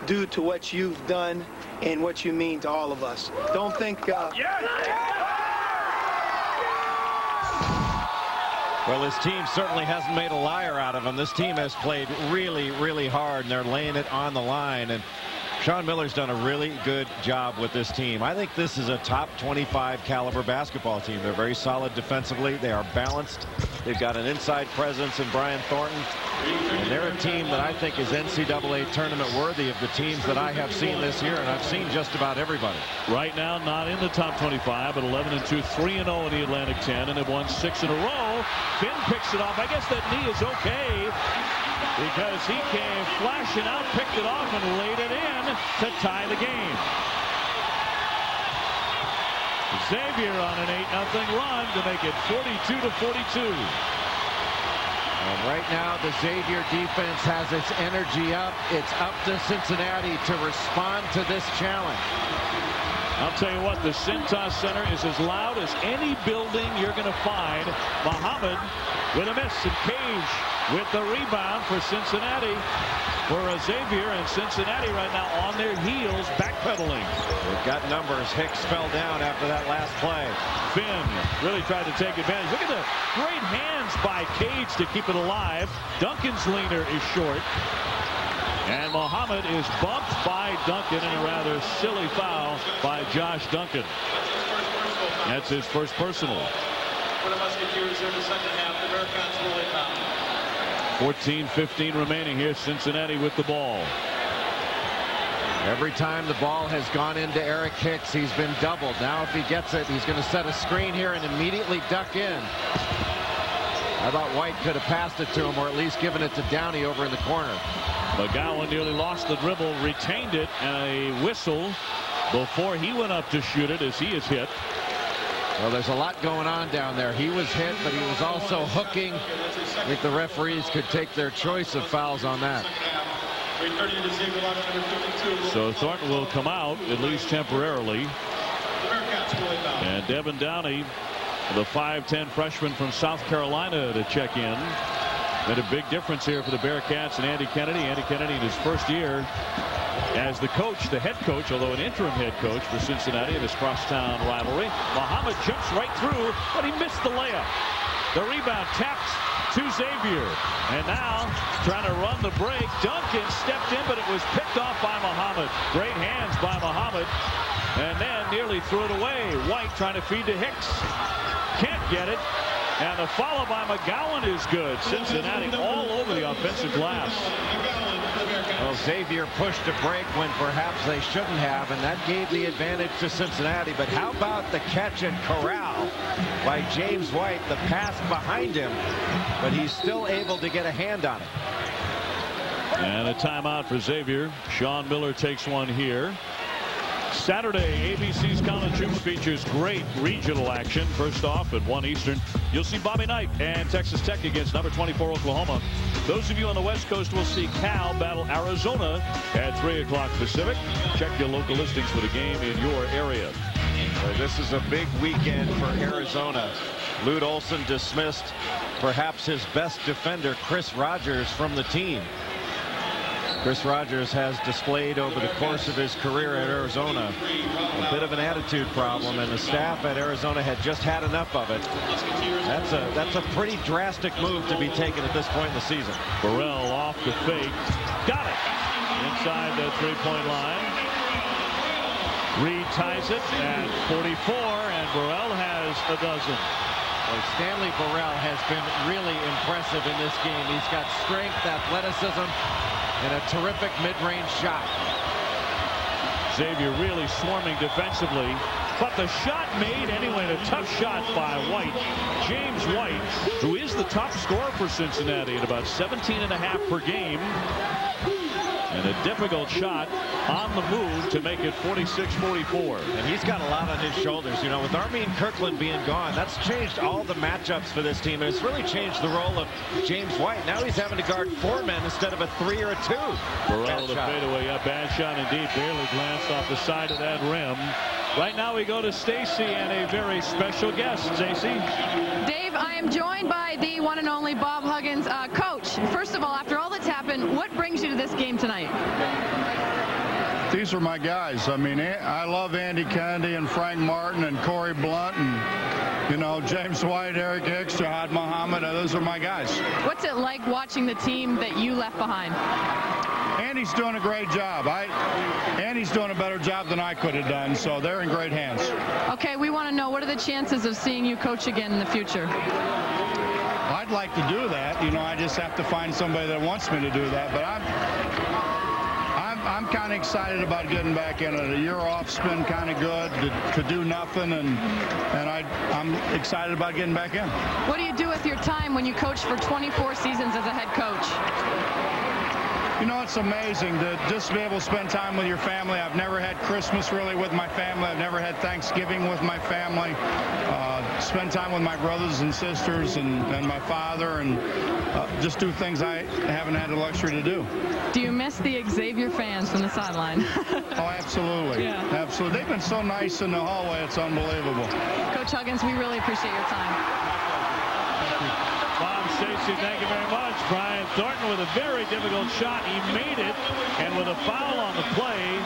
due to what you've done and what you mean to all of us. Don't think... Well, his team certainly hasn't made a liar out of him. This team has played really, really hard, and they're laying it on the line. And Sean Miller's done a really good job with this team. I think this is a top 25 caliber basketball team. They're very solid defensively. They are balanced. They've got an inside presence in Brian Thornton. And they're a team that I think is NCAA tournament worthy of the teams that I have seen this year, and I've seen just about everybody. Right now, not in the top 25, but 11-2, 3-0 in the Atlantic 10, and they've won 6 in a row. Finn picks it off. I guess that knee is okay, because he came flashing out, picked it off, and laid it in to tie the game. Xavier on an 8-0 run to make it 42-42. And right now, the Xavier defense has its energy up. It's up to Cincinnati to respond to this challenge. I'll tell you what, the Cintas Center is as loud as any building you're going to find. Muhammad with a miss, and Cage with the rebound for Cincinnati. For Xavier, and Cincinnati right now on their heels, backpedaling. They've got numbers. Hicks fell down after that last play. Finn really tried to take advantage. Look at the great hands by Cage to keep it alive. Duncan's leaner is short. And Muhammad is bumped by Duncan in a rather silly foul by Josh Duncan. That's his first personal. For the Musketeers in the second half, the Americans will inbound. 14-15 remaining here. Cincinnati with the ball. Every time the ball has gone into Eric Hicks, he's been doubled. Now if he gets it, he's going to set a screen here and immediately duck in. I thought White could have passed it to him, or at least given it to Downey over in the corner. McGowan nearly lost the dribble, retained it, and a whistle before he went up to shoot it as he is hit. Well, there's a lot going on down there. He was hit, but he was also hooking. I think the referees could take their choice of fouls on that. So Thornton will come out, at least temporarily. And Devin Downey, the 5'10" freshman from South Carolina, to check in. Made a big difference here for the Bearcats and Andy Kennedy. Andy Kennedy in his first year as the coach, the head coach, although an interim head coach for Cincinnati in this crosstown rivalry. Muhammad jumps right through, but he missed the layup. The rebound taps to Xavier. And now trying to run the break. Duncan stepped in, but it was picked off by Muhammad. Great hands by Muhammad. And then nearly threw it away. White trying to feed to Hicks. Can't get it. And the follow by McGowan is good. Cincinnati all over the offensive glass. Well, Xavier pushed a break when perhaps they shouldn't have, and that gave the advantage to Cincinnati. But how about the catch and corral by James White? The pass behind him, but he's still able to get a hand on it. And a timeout for Xavier. Sean Miller takes one here. Saturday, ABC's College Hoops features great regional action. First off, at 1 Eastern, you'll see Bobby Knight and Texas Tech against number 24 Oklahoma. Those of you on the West Coast will see Cal battle Arizona at 3 o'clock Pacific. Check your local listings for the game in your area. This is a big weekend for Arizona. Lute Olson dismissed perhaps his best defender, Chris Rogers, from the team. Chris Rogers has displayed over the course of his career at Arizona a bit of an attitude problem, and the staff at Arizona had just had enough of it. That's a pretty drastic move to be taken at this point in the season. Burrell off the fake. Got it. Inside the three-point line. Reed ties it at 44, and Burrell has a dozen. Well, Stanley Burrell has been really impressive in this game. He's got strength, athleticism, and a terrific mid-range shot. Xavier really swarming defensively, but the shot made anyway. A tough shot by White. James White, who is the top scorer for Cincinnati at about 17.5 per game. And a difficult shot on the move to make it 46-44. And he's got a lot on his shoulders. You know, with Armin Kirkland being gone, that's changed all the matchups for this team. And it's really changed the role of James White. Now he's having to guard 4 men instead of a 3 or a 2. Burrell the fadeaway. Yeah, bad shot indeed. Barely glanced off the side of that rim. Right now we go to Stacy and a very special guest. Stacy. Dave, I am joined by the one and only Bob Huggins. Coach, first of all, after all that's happened, what brings you to this game tonight? These are my guys. I mean, I love Andy Kennedy and Frank Martin and Corey Blunt and, you know, James White, Eric Hicks, Jahad Muhammad. Those are my guys. What's it like watching the team that you left behind? Andy's doing a great job. Andy's doing a better job than I could have done, so they're in great hands. Okay, we want to know, what are the chances of seeing you coach again in the future? I'd like to do that. You know, I just have to find somebody that wants me to do that. But I'm kind of excited about getting back in it. A year off's been kind of good to do nothing, and I'm excited about getting back in. What do you do with your time when you coach for 24 seasons as a head coach? You know, it's amazing to just be able to spend time with your family. I've never had Christmas really with my family. I've never had Thanksgiving with my family. Spend time with my brothers and sisters and my father, and just do things I haven't had the luxury to do. Do you miss the Xavier fans from the sideline? Oh, absolutely. Yeah. Absolutely. They've been so nice in the hallway. It's unbelievable. Coach Huggins, we really appreciate your time. Bob, Stacy, thank you very much. Brian Thornton with a very difficult shot. He made it, and with a foul on the play,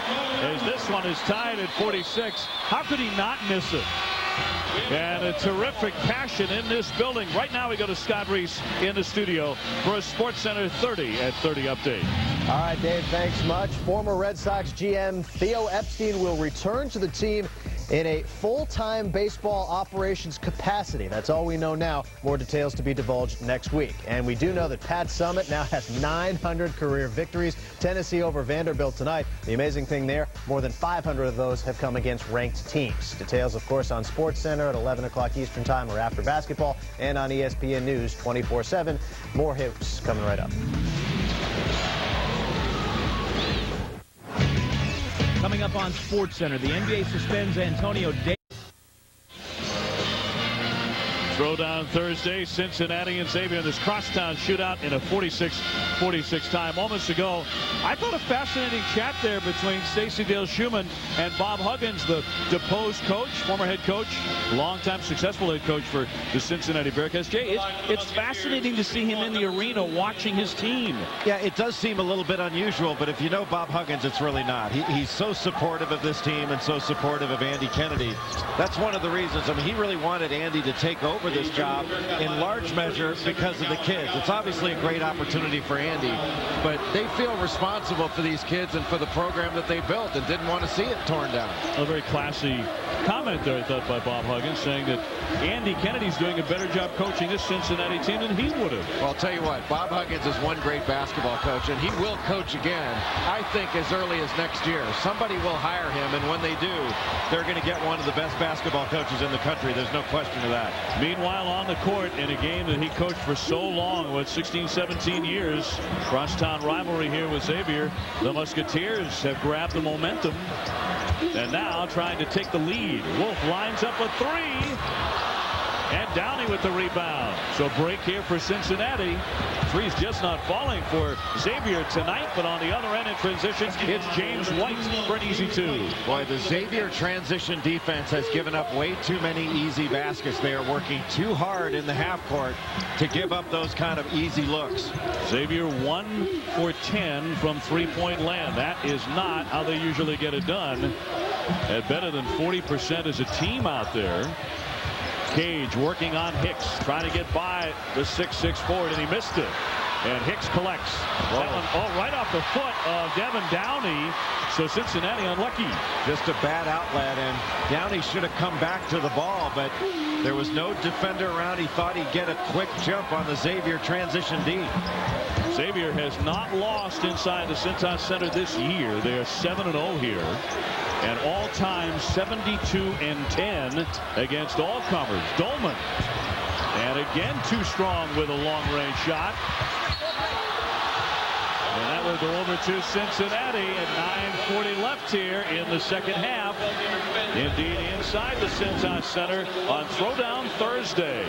as this one is tied at 46. How could he not miss it? And a terrific passion in this building. Right now we go to Scott Reese in the studio for a SportsCenter 30 at 30 update. All right, Dave, thanks much. Former Red Sox GM Theo Epstein will return to the team in a full-time baseball operations capacity. That's all we know now. More details to be divulged next week. And we do know that Pat Summitt now has 900 career victories. Tennessee over Vanderbilt tonight. The amazing thing there, more than 500 of those have come against ranked teams. Details, of course, on SportsCenter at 11 o'clock Eastern Time or after basketball, and on ESPN News 24/7. More hoops coming right up. Coming up on SportsCenter, the NBA suspends Antonio Davis. Throwdown Thursday, Cincinnati and Xavier in this Crosstown Shootout in a 46-46 tie. Moments ago, I thought a fascinating chat there between Stacey Dale-Schumann and Bob Huggins, the deposed coach, former head coach, longtime successful head coach for the Cincinnati Bearcats. Jay, it's fascinating to see him in the arena watching his team. Yeah, it does seem a little bit unusual, but if you know Bob Huggins, it's really not. He's so supportive of this team and so supportive of Andy Kennedy. That's one of the reasons. I mean, he really wanted Andy to take over this job in large measure because of the kids. It's obviously a great opportunity for Andy, but they feel responsible for these kids and for the program that they built and didn't want to see it torn down. A very classy comment there, I thought, by Bob Huggins, saying that Andy Kennedy's doing a better job coaching this Cincinnati team than he would have. Well, I'll tell you what, Bob Huggins is one great basketball coach, and he will coach again, I think, as early as next year. Somebody will hire him, and when they do, they're going to get one of the best basketball coaches in the country. There's no question of that. Meanwhile, on the court, in a game that he coached for so long, with 16, 17 years, crosstown rivalry here with Xavier, the Musketeers have grabbed the momentum and now trying to take the lead. Wolf lines up a three, and Downey with the rebound. So break here for Cincinnati. Three's just not falling for Xavier tonight, but on the other end in transition, it's James White for an easy two. Boy, the Xavier transition defense has given up way too many easy baskets. They are working too hard in the half court to give up those kind of easy looks. Xavier 1 for 10 from three-point land. That is not how they usually get it done. At better than 40% as a team out there. Cage working on Hicks, trying to get by the 6'6" forward, and he missed it. And Hicks collects. That one, right off the foot of Devin Downey. So Cincinnati unlucky. Just a bad outlet, and Downey should have come back to the ball, but there was no defender around. He thought he'd get a quick jump on the Xavier transition D. Xavier has not lost inside the Cintas Center this year. They are 7-0 here. And all-time 72-10 against all comers. Doellman. And again too strong with a long-range shot. And that will go over to Cincinnati at 9:40 left here in the second half. Indeed, inside the Cintas Center on Throwdown Thursday.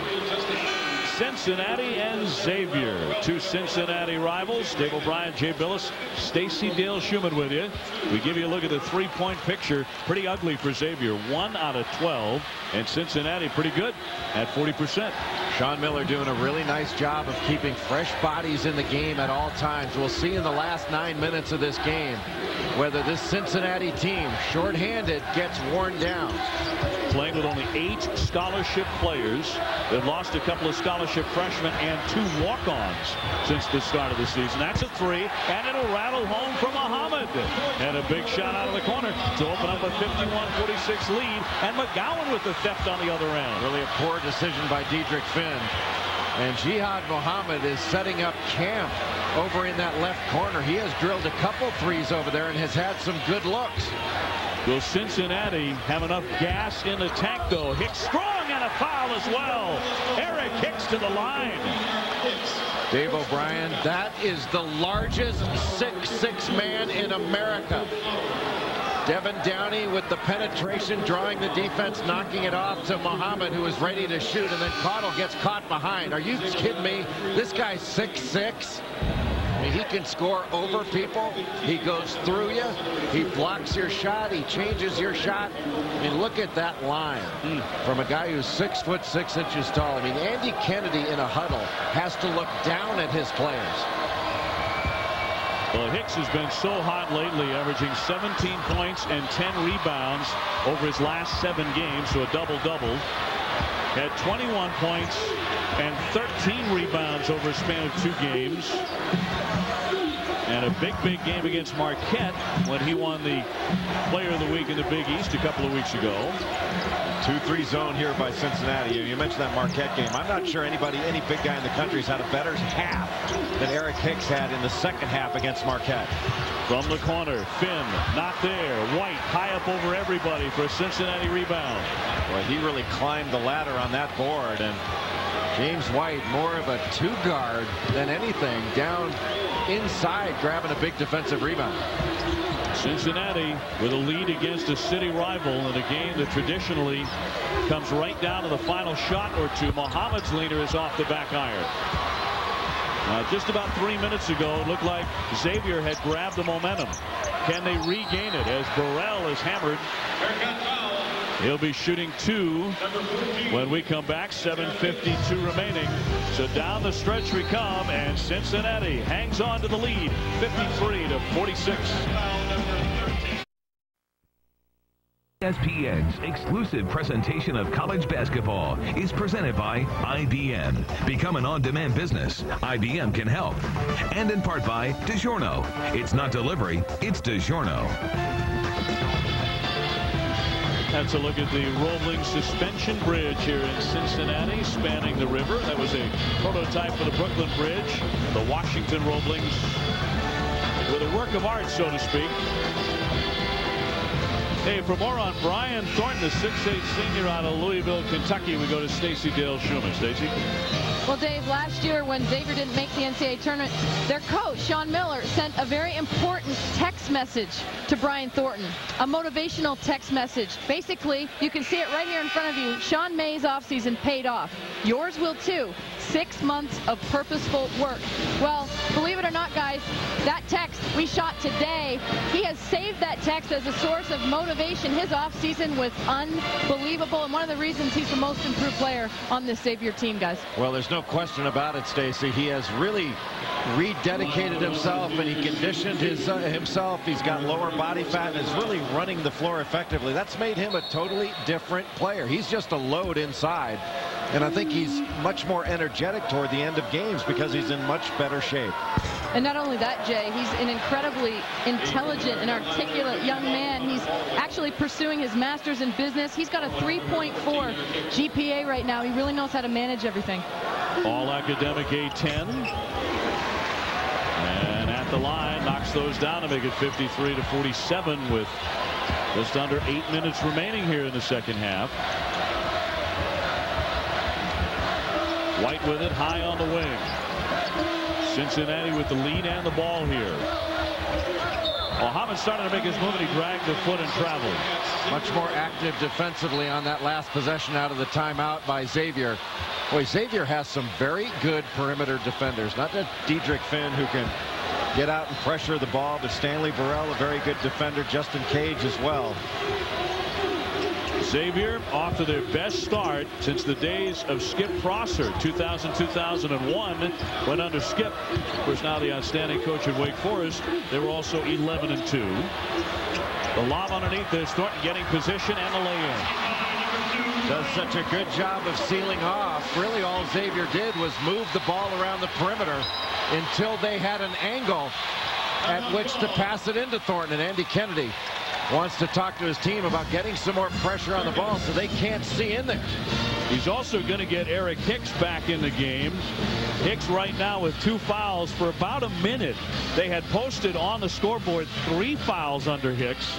Cincinnati and Xavier, two Cincinnati rivals. Dave O'Brien, Jay Billis, Stacey Dale-Schumann with you. We give you a look at the three-point picture. Pretty ugly for Xavier, 1 out of 12, and Cincinnati pretty good at 40%. Sean Miller doing a really nice job of keeping fresh bodies in the game at all times. We'll see in the last 9 minutes of this game whether this Cincinnati team, shorthanded, gets worn down. Playing with only 8 scholarship players. They've lost a couple of scholarship freshmen and 2 walk-ons since the start of the season. That's a three, and it'll rattle home for Muhammad. And a big shot out of the corner to open up a 51-46 lead. And McGowan with the theft on the other end. Really a poor decision by Diedrich Finn. And Jihad Muhammad is setting up camp over in that left corner. He has drilled a couple threes over there and has had some good looks. Will Cincinnati have enough gas in the tank, though? Hicks strong, and a foul as well. Eric Hicks to the line. Dave O'Brien, that is the largest 6'6" man in America. Devin Downey with the penetration, drawing the defense, knocking it off to Muhammad, who is ready to shoot, and then Cottle gets caught behind. Are you kidding me? This guy's 6'6". I mean, he can score over people. He goes through you. He blocks your shot. He changes your shot. I mean, look at that line from a guy who's 6'6" tall. I mean, Andy Kennedy in a huddle has to look down at his players. Well, Hicks has been so hot lately, averaging 17 points and 10 rebounds over his last 7 games, so a double-double. Had 21 points and 13 rebounds over a span of 2 games. And a big game against Marquette when he won the Player of the Week in the Big East a couple of weeks ago. 2-3 zone here by Cincinnati. You mentioned that Marquette game. I'm not sure any big guy in the country has had a better half than Eric Hicks had in the second half against Marquette. From the corner, Finn not there. White high up over everybody for a Cincinnati rebound. Well, he really climbed the ladder on that board, and James White, more of a 2-guard than anything, down inside, grabbing a big defensive rebound. Cincinnati with a lead against a city rival in a game that traditionally comes right down to the final shot or two. Muhammad's leaner is off the back iron. Just about 3 minutes ago, it looked like Xavier had grabbed the momentum. Can they regain it as Burrell is hammered? He'll be shooting 2 when we come back. 7:52 remaining. So down the stretch we come, and Cincinnati hangs on to the lead, 53-46. ESPN's exclusive presentation of college basketball is presented by IBM. Become an on-demand business. IBM can help. And in part by DiGiorno. It's not delivery, it's DiGiorno. That's a look at the rolling suspension bridge here in Cincinnati, spanning the river. That was a prototype for the Brooklyn Bridge. The Washington Rollings with a work of art, so to speak. Hey, for more on Brian Thornton, the 6'8" senior out of Louisville, Kentucky, we go to Stacey Dale Schumann. Stacey? Well, Dave, last year when Xavier didn't make the NCAA tournament, their coach, Sean Miller, sent a very important text message to Brian Thornton, a motivational text message. Basically, you can see it right here in front of you. Sean May's offseason paid off. Yours will too. 6 months of purposeful work. Well, believe it or not, guys, that text we shot today, he has saved that text as a source of motivation. His offseason was unbelievable, and one of the reasons he's the most improved player on this Xavier team, guys. Well, there's no question about it, Stacey. He has really rededicated himself, and he conditioned himself. He's got lower body fat and is really running the floor effectively. That's made him a totally different player. He's just a load inside, and I think he's much more energetic toward the end of games because he's in much better shape. And not only that, Jay, he's an incredibly intelligent and articulate young man. He's actually pursuing his master's in business. He's got a 3.4 GPA right now. He really knows how to manage everything. All academic A10. And at the line, knocks those down to make it 53-47 with just under 8 minutes remaining here in the second half. White with it, high on the wing. Cincinnati with the lead and the ball here. Muhammad started to make his move, and he dragged the foot and traveled. Much more active defensively on that last possession out of the timeout by Xavier. Boy, Xavier has some very good perimeter defenders. Not just Diedrich Finn, who can get out and pressure the ball, but Stanley Burrell, a very good defender. Justin Cage as well. Xavier off to their best start since the days of Skip Prosser, 2000-2001, when under Skip, of course now the outstanding coach at Wake Forest, they were also 11-2. The lob underneath this, Thornton getting position and the lay-in. Does such a good job of sealing off. Really all Xavier did was move the ball around the perimeter until they had an angle at which to pass it into Thornton. And Andy Kennedy wants to talk to his team about getting some more pressure on the ball so they can't see in there. He's also going to get Eric Hicks back in the game. Hicks right now with 2 fouls for about a minute. They had posted on the scoreboard 3 fouls under Hicks.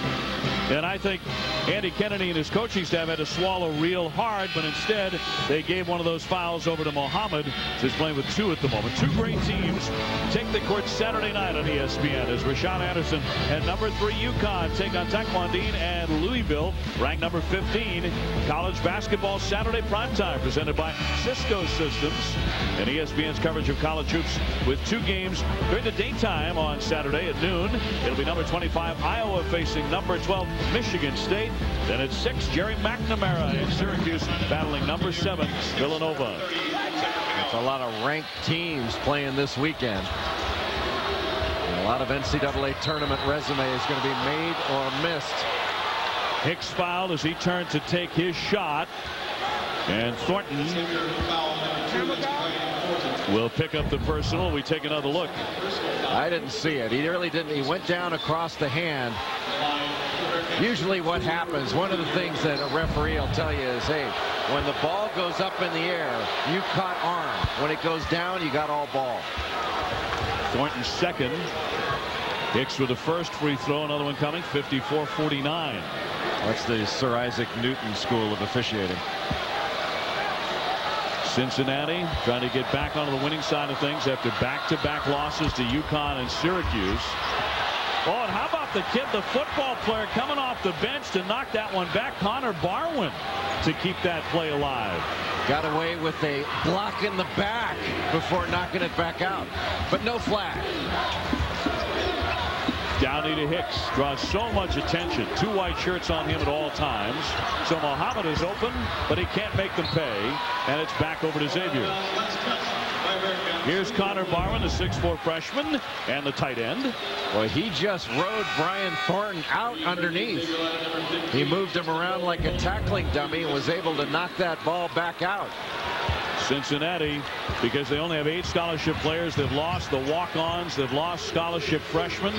And I think Andy Kennedy and his coaching staff had to swallow real hard, but instead they gave one of those fouls over to Muhammad, who's playing with 2 at the moment. 2 great teams take the court Saturday night on ESPN as Rashawn Anderson and number 3 UConn take on Taekwondo and Louisville, ranked number 15. College basketball Saturday primetime presented by Cisco Systems, and ESPN's coverage of college hoops with 2 games during the daytime on Saturday at noon. It'll be number 25 Iowa facing number 12 Michigan State. Then at 6, Jerry McNamara in Syracuse battling number 7 Villanova. It's a lot of ranked teams playing this weekend. And a lot of NCAA tournament resume is going to be made or missed. Hicks fouled as he turned to take his shot. And Thornton will pick up the personal. We take another look. I didn't see it. He really didn't. He went down across the hand. Usually what happens, one of the things that a referee will tell you is, hey, when the ball goes up in the air, you caught arm. When it goes down, you got all ball. Thornton's second. Hicks with the first free throw, another one coming, 54-49. That's the Sir Isaac Newton school of officiating. Cincinnati trying to get back onto the winning side of things after back-to-back losses to UConn and Syracuse. Oh, and how about the kid, the football player, coming off the bench to knock that one back. Connor Barwin to keep that play alive. Got away with a block in the back before knocking it back out, but no flag. Downey to Hicks, draws so much attention. 2 white shirts on him at all times. So Muhammad is open, but he can't make them pay, and it's back over to Xavier. Here's Connor Barwin, the 6'4" freshman, and the tight end. Well, he just rode Brian Thornton out underneath. He moved him around like a tackling dummy and was able to knock that ball back out. Cincinnati, because they only have 8 scholarship players, they've lost the walk-ons, they've lost scholarship freshmen.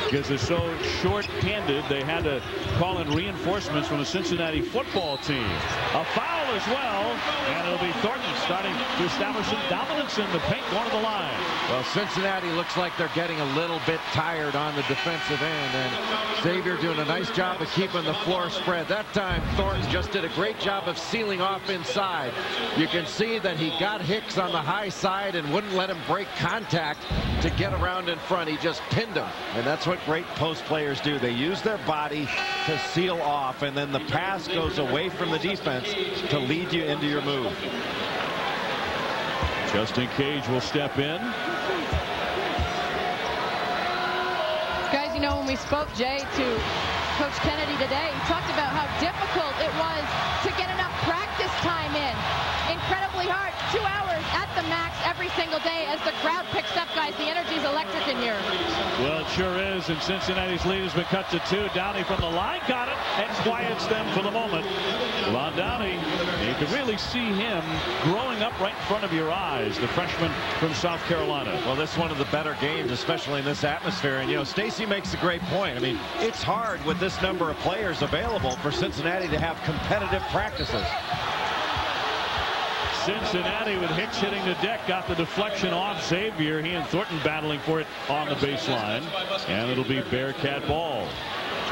Because they're so short-handed, they had to call in reinforcements from the Cincinnati football team. A foul as well, and it'll be Thornton starting to establish some dominance in the paint going to the line. Well, Cincinnati looks like they're getting a little bit tired on the defensive end, and Xavier doing a nice job of keeping the floor spread. That time, Thornton just did a great job of sealing off inside. You can see that he got Hicks on the high side and wouldn't let him break contact to get around in front. He just pinned him. And that's what great post players do. They use their body to seal off, and then the pass goes away from the defense to lead you into your move. Justin Cage will step in. Guys, you know, when we spoke, Jay, to Coach Kennedy today, he talked about how difficult it was to get enough practice time in. Incredibly hard. 2 hours at the max every single day as the crowd picks up, guys. The energy's electric in here. Well, it sure is, and Cincinnati's lead has been cut to 2. Downey from the line got it and quiets them for the moment. Ron Downey, you can really see him growing up right in front of your eyes, the freshman from South Carolina. Well, this is one of the better games, especially in this atmosphere. And, you know, Stacy makes a great point. I mean, it's hard with this number of players available for Cincinnati to have competitive practices. Cincinnati with Hicks hitting the deck, got the deflection off Xavier. He and Thornton battling for it on the baseline, and it'll be Bearcat ball.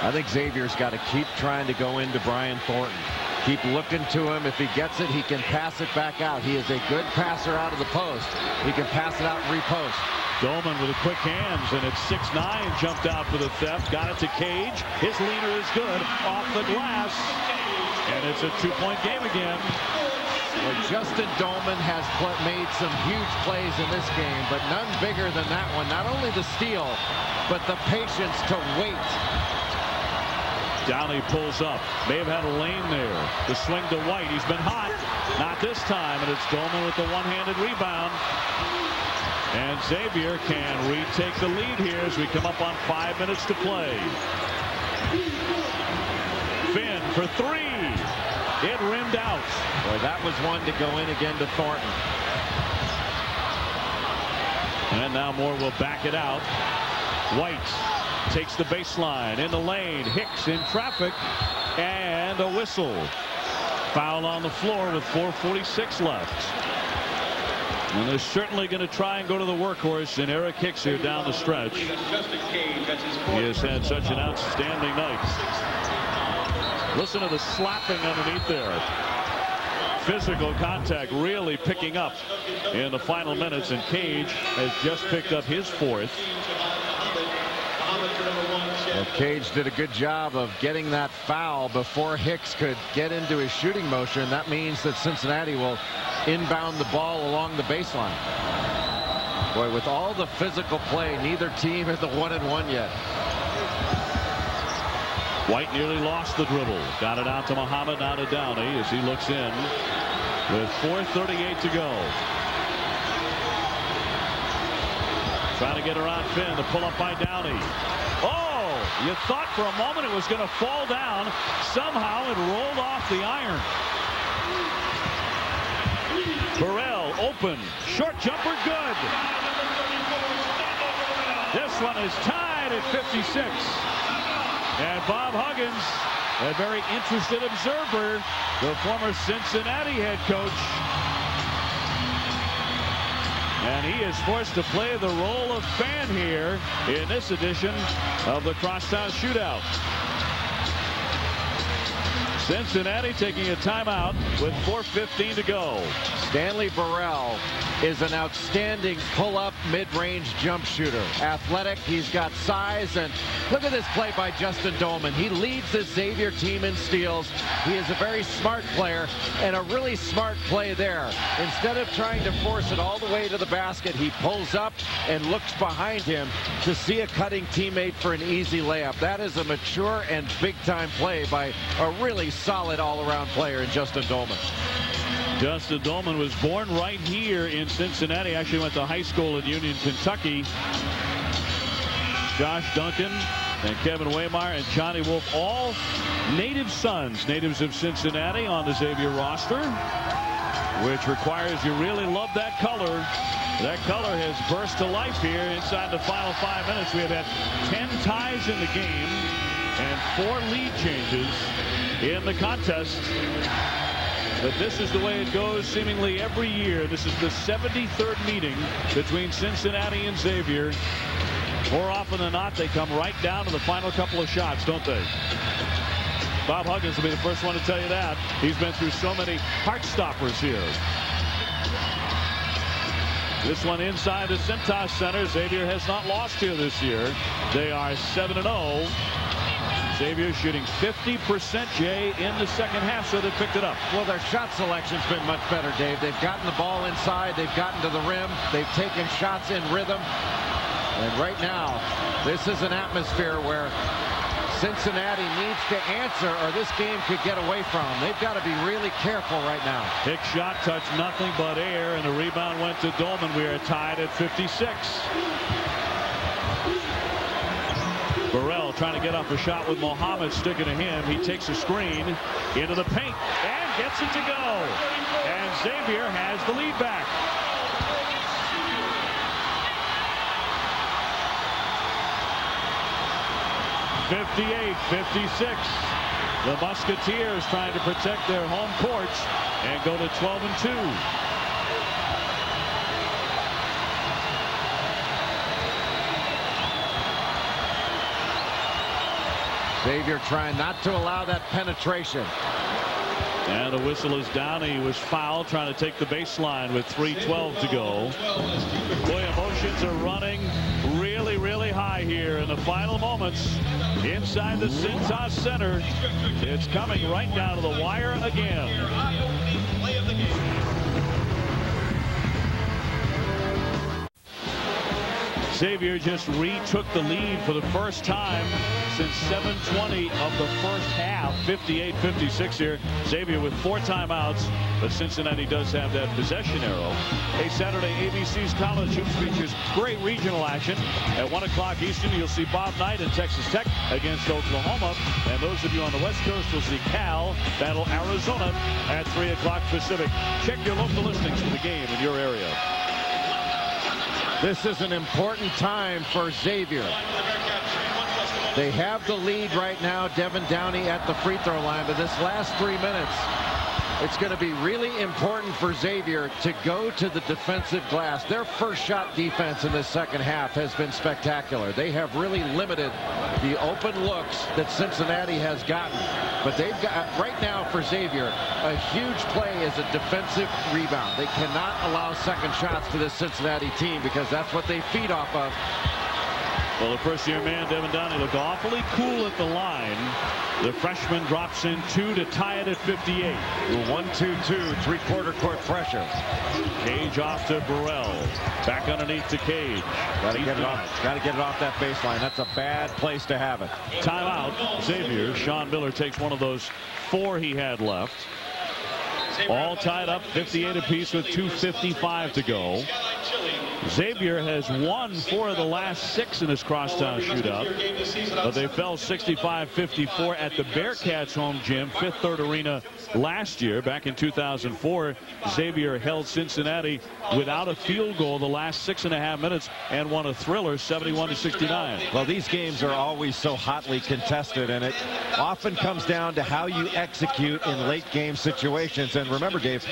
I think Xavier's got to keep trying to go into Brian Thornton. Keep looking to him. If he gets it, he can pass it back out. He is a good passer out of the post. He can pass it out and repost. Doellman with the quick hands, and it's 6'9", jumped out for the theft. Got it to Cage. His leaner is good off the glass, and it's a 2-point game again. Well, Justin Doellman has made some huge plays in this game, but none bigger than that one. Not only the steal, but the patience to wait. Downey pulls up. May have had a lane there. The swing to White. He's been hot. Not this time, and it's Doellman with the one-handed rebound. And Xavier can retake the lead here as we come up on 5 minutes to play. Finn for 3. It rimmed out. Boy, that was one to go in again to Thornton. And now Moore will back it out. White takes the baseline in the lane. Hicks in traffic, and a whistle. Foul on the floor with 4:46 left. And they're certainly going to try and go to the workhorse in Eric Hicks here down the stretch. He has had such an outstanding night. Listen to the slapping underneath there. Physical contact really picking up in the final minutes, and Cage has just picked up his 4th. Well, Cage did a good job of getting that foul before Hicks could get into his shooting motion. That means that Cincinnati will inbound the ball along the baseline. Boy, with all the physical play, neither team is the 1-and-1 yet. White nearly lost the dribble. Got it out to Muhammad, now to Downey as he looks in with 4:38 to go. Trying to get around Finn. The pull up by Downey. Oh, you thought for a moment it was going to fall down. Somehow it rolled off the iron. Burrell open. Short jumper good. This one is tied at 56. And Bob Huggins, a very interested observer, the former Cincinnati head coach. And he is forced to play the role of fan here in this edition of the Crosstown Shootout. Cincinnati taking a timeout with 4:15 to go. Stanley Burrell is an outstanding pull-up mid-range jump shooter. Athletic, he's got size, and look at this play by Justin Doellman. He leads the Xavier team in steals. He is a very smart player, and a really smart play there. Instead of trying to force it all the way to the basket, he pulls up and looks behind him to see a cutting teammate for an easy layup. That is a mature and big-time play by a really solid all-around player in Justin Doellman. Justin Doellman was born right here in Cincinnati. Actually went to high school in Union, Kentucky. Josh Duncan and Kevin Waymire and Johnny Wolf, all native sons, natives of Cincinnati, on the Xavier roster, which requires you really love that color. That color has burst to life here inside the final 5 minutes. We have had 10 ties in the game and 4 lead changes in the contest. But this is the way it goes seemingly every year. This is the 73rd meeting between Cincinnati and Xavier. More often than not, they come right down to the final couple of shots, don't they? Bob Huggins will be the first one to tell you that. He's been through so many heart stoppers here. This one inside the Cintas Center. Xavier has not lost here this year. They are 7-0. Xavier shooting 50%, Jay, in the second half, so they picked it up. Well, their shot selection's been much better, Dave. They've gotten the ball inside. They've gotten to the rim. They've taken shots in rhythm. And right now, this is an atmosphere where Cincinnati needs to answer, or this game could get away from them. They've got to be really careful right now. Hick shot touched nothing but air, and the rebound went to Doellman. We are tied at 56. Burrell trying to get off a shot with Mohammed sticking to him. He takes a screen into the paint and gets it to go. And Xavier has the lead back. (58-56). The Musketeers trying to protect their home courts and go to 12-2. Xavier trying not to allow that penetration. And the whistle is down. He was fouled trying to take the baseline with 3:12 to go. Boy, emotions are running really, really high here in the final moments inside the Cintas Center. It's coming right down to the wire again. Xavier just retook the lead for the first time since 7:20 of the first half. 58-56 here. Xavier with 4 timeouts, but Cincinnati does have that possession arrow. Hey, Saturday ABC's College Hoops features great regional action. At 1 o'clock Eastern, you'll see Bob Knight and Texas Tech against Oklahoma. And those of you on the West Coast will see Cal battle Arizona at 3 o'clock Pacific. Check your local listings for the game in your area. This is an important time for Xavier. They have the lead right now. Devin Downey at the free throw line, but this last 3 minutes, it's going to be really important for Xavier to go to the defensive glass. Their first shot defense in this second half has been spectacular. They have really limited the open looks that Cincinnati has gotten. But they've got, right now for Xavier, a huge play is a defensive rebound. They cannot allow second shots to this Cincinnati team because that's what they feed off of. Well, the first-year man, Devin Downey, looked awfully cool at the line. The freshman drops in 2 to tie it at 58. 1-2-2, three-quarter court pressure. Cage off to Burrell. Back underneath to Cage. Got to get it off. Got to get it off that baseline. That's a bad place to have it. Timeout. Xavier. Sean Miller takes one of those 4 he had left. All tied up 58 apiece with 2:55 to go. Xavier has won 4 of the last 6 in this Crosstown Shootout, but they fell 65-54 at the Bearcats home gym, Fifth Third Arena last year. Back in 2004, Xavier held Cincinnati without a field goal the last 6.5 minutes and won a thriller 71-69. Well, these games are always so hotly contested, and it often comes down to how you execute in late game situations. And remember, Dave,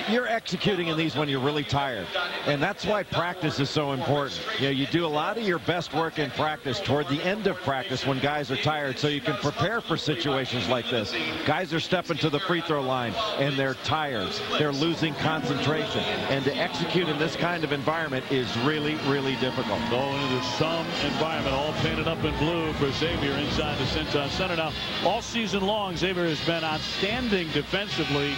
you're executing in these when you're really tired, and that's why practice practice is so important. You know, you do a lot of your best work in practice toward the end of practice when guys are tired, so you can prepare for situations like this. Guys are stepping to the free throw line and they're tired. They're losing concentration. And to execute in this kind of environment is really, really difficult. Going into some environment, all painted up in blue for Xavier inside the Cintas Center. Now, all season long, Xavier has been outstanding defensively.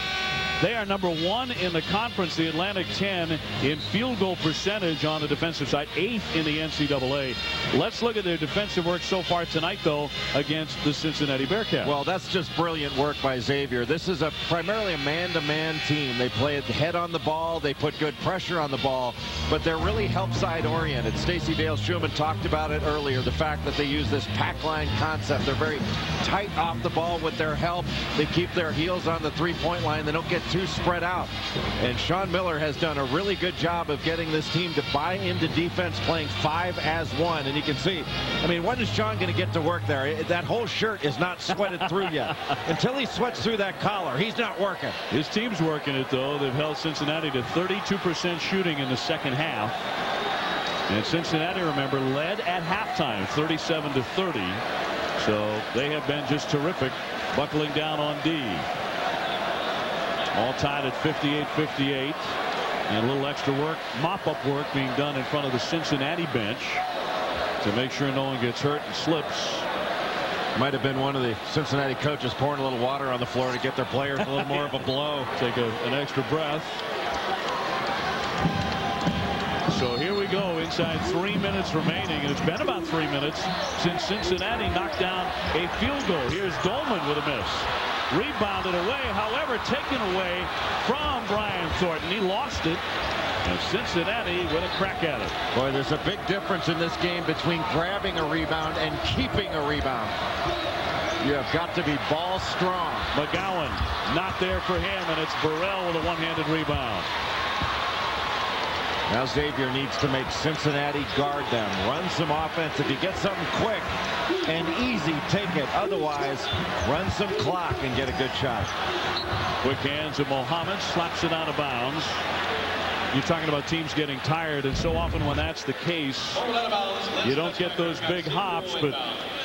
They are #1 in the conference, the Atlantic 10, in field goal percentage on the defensive side, 8th in the NCAA. Let's look at their defensive work so far tonight, though, against the Cincinnati Bearcats. Well, that's just brilliant work by Xavier. This is primarily a man-to-man team. They play at the head on the ball. They put good pressure on the ball, but they're really help side oriented. Stacey Dale-Schumann talked about it earlier, the fact that they use this pack line concept. They're very tight off the ball with their help. They keep their heels on the three-point line. They don't get too spread out. And Sean Miller has done a really good job of getting this team to buy into defense, playing 5 as 1. And you can see, I mean, when is Sean going to get to work there? That whole shirt is not sweated through yet. Until he sweats through that collar, he's not working. His team's working it, though. They've held Cincinnati to 32% shooting in the second half. And Cincinnati, remember, led at halftime, 37-30. So they have been just terrific, buckling down on D. All tied at 58-58. And a little extra work, mop-up work being done in front of the Cincinnati bench to make sure no one gets hurt and slips. Might have been one of the Cincinnati coaches pouring a little water on the floor to get their players a little more of a blow. Take an extra breath. So here we go, inside 3 minutes remaining, and it's been about 3 minutes since Cincinnati knocked down a field goal. Here's Doellman with a miss. Rebounded away, however, taken away from Brian Thornton. He lost it, and Cincinnati with a crack at it. Boy, there's a big difference in this game between grabbing a rebound and keeping a rebound. You have got to be ball strong. McGowan not there for him, and it's Burrell with a one-handed rebound. Now Xavier needs to make Cincinnati guard them. Run some offense. If you get something quick and easy, take it. Otherwise, run some clock and get a good shot. Quick hands of Mohammed, slaps it out of bounds. You're talking about teams getting tired, and so often when that's the case, you don't get those big hops, but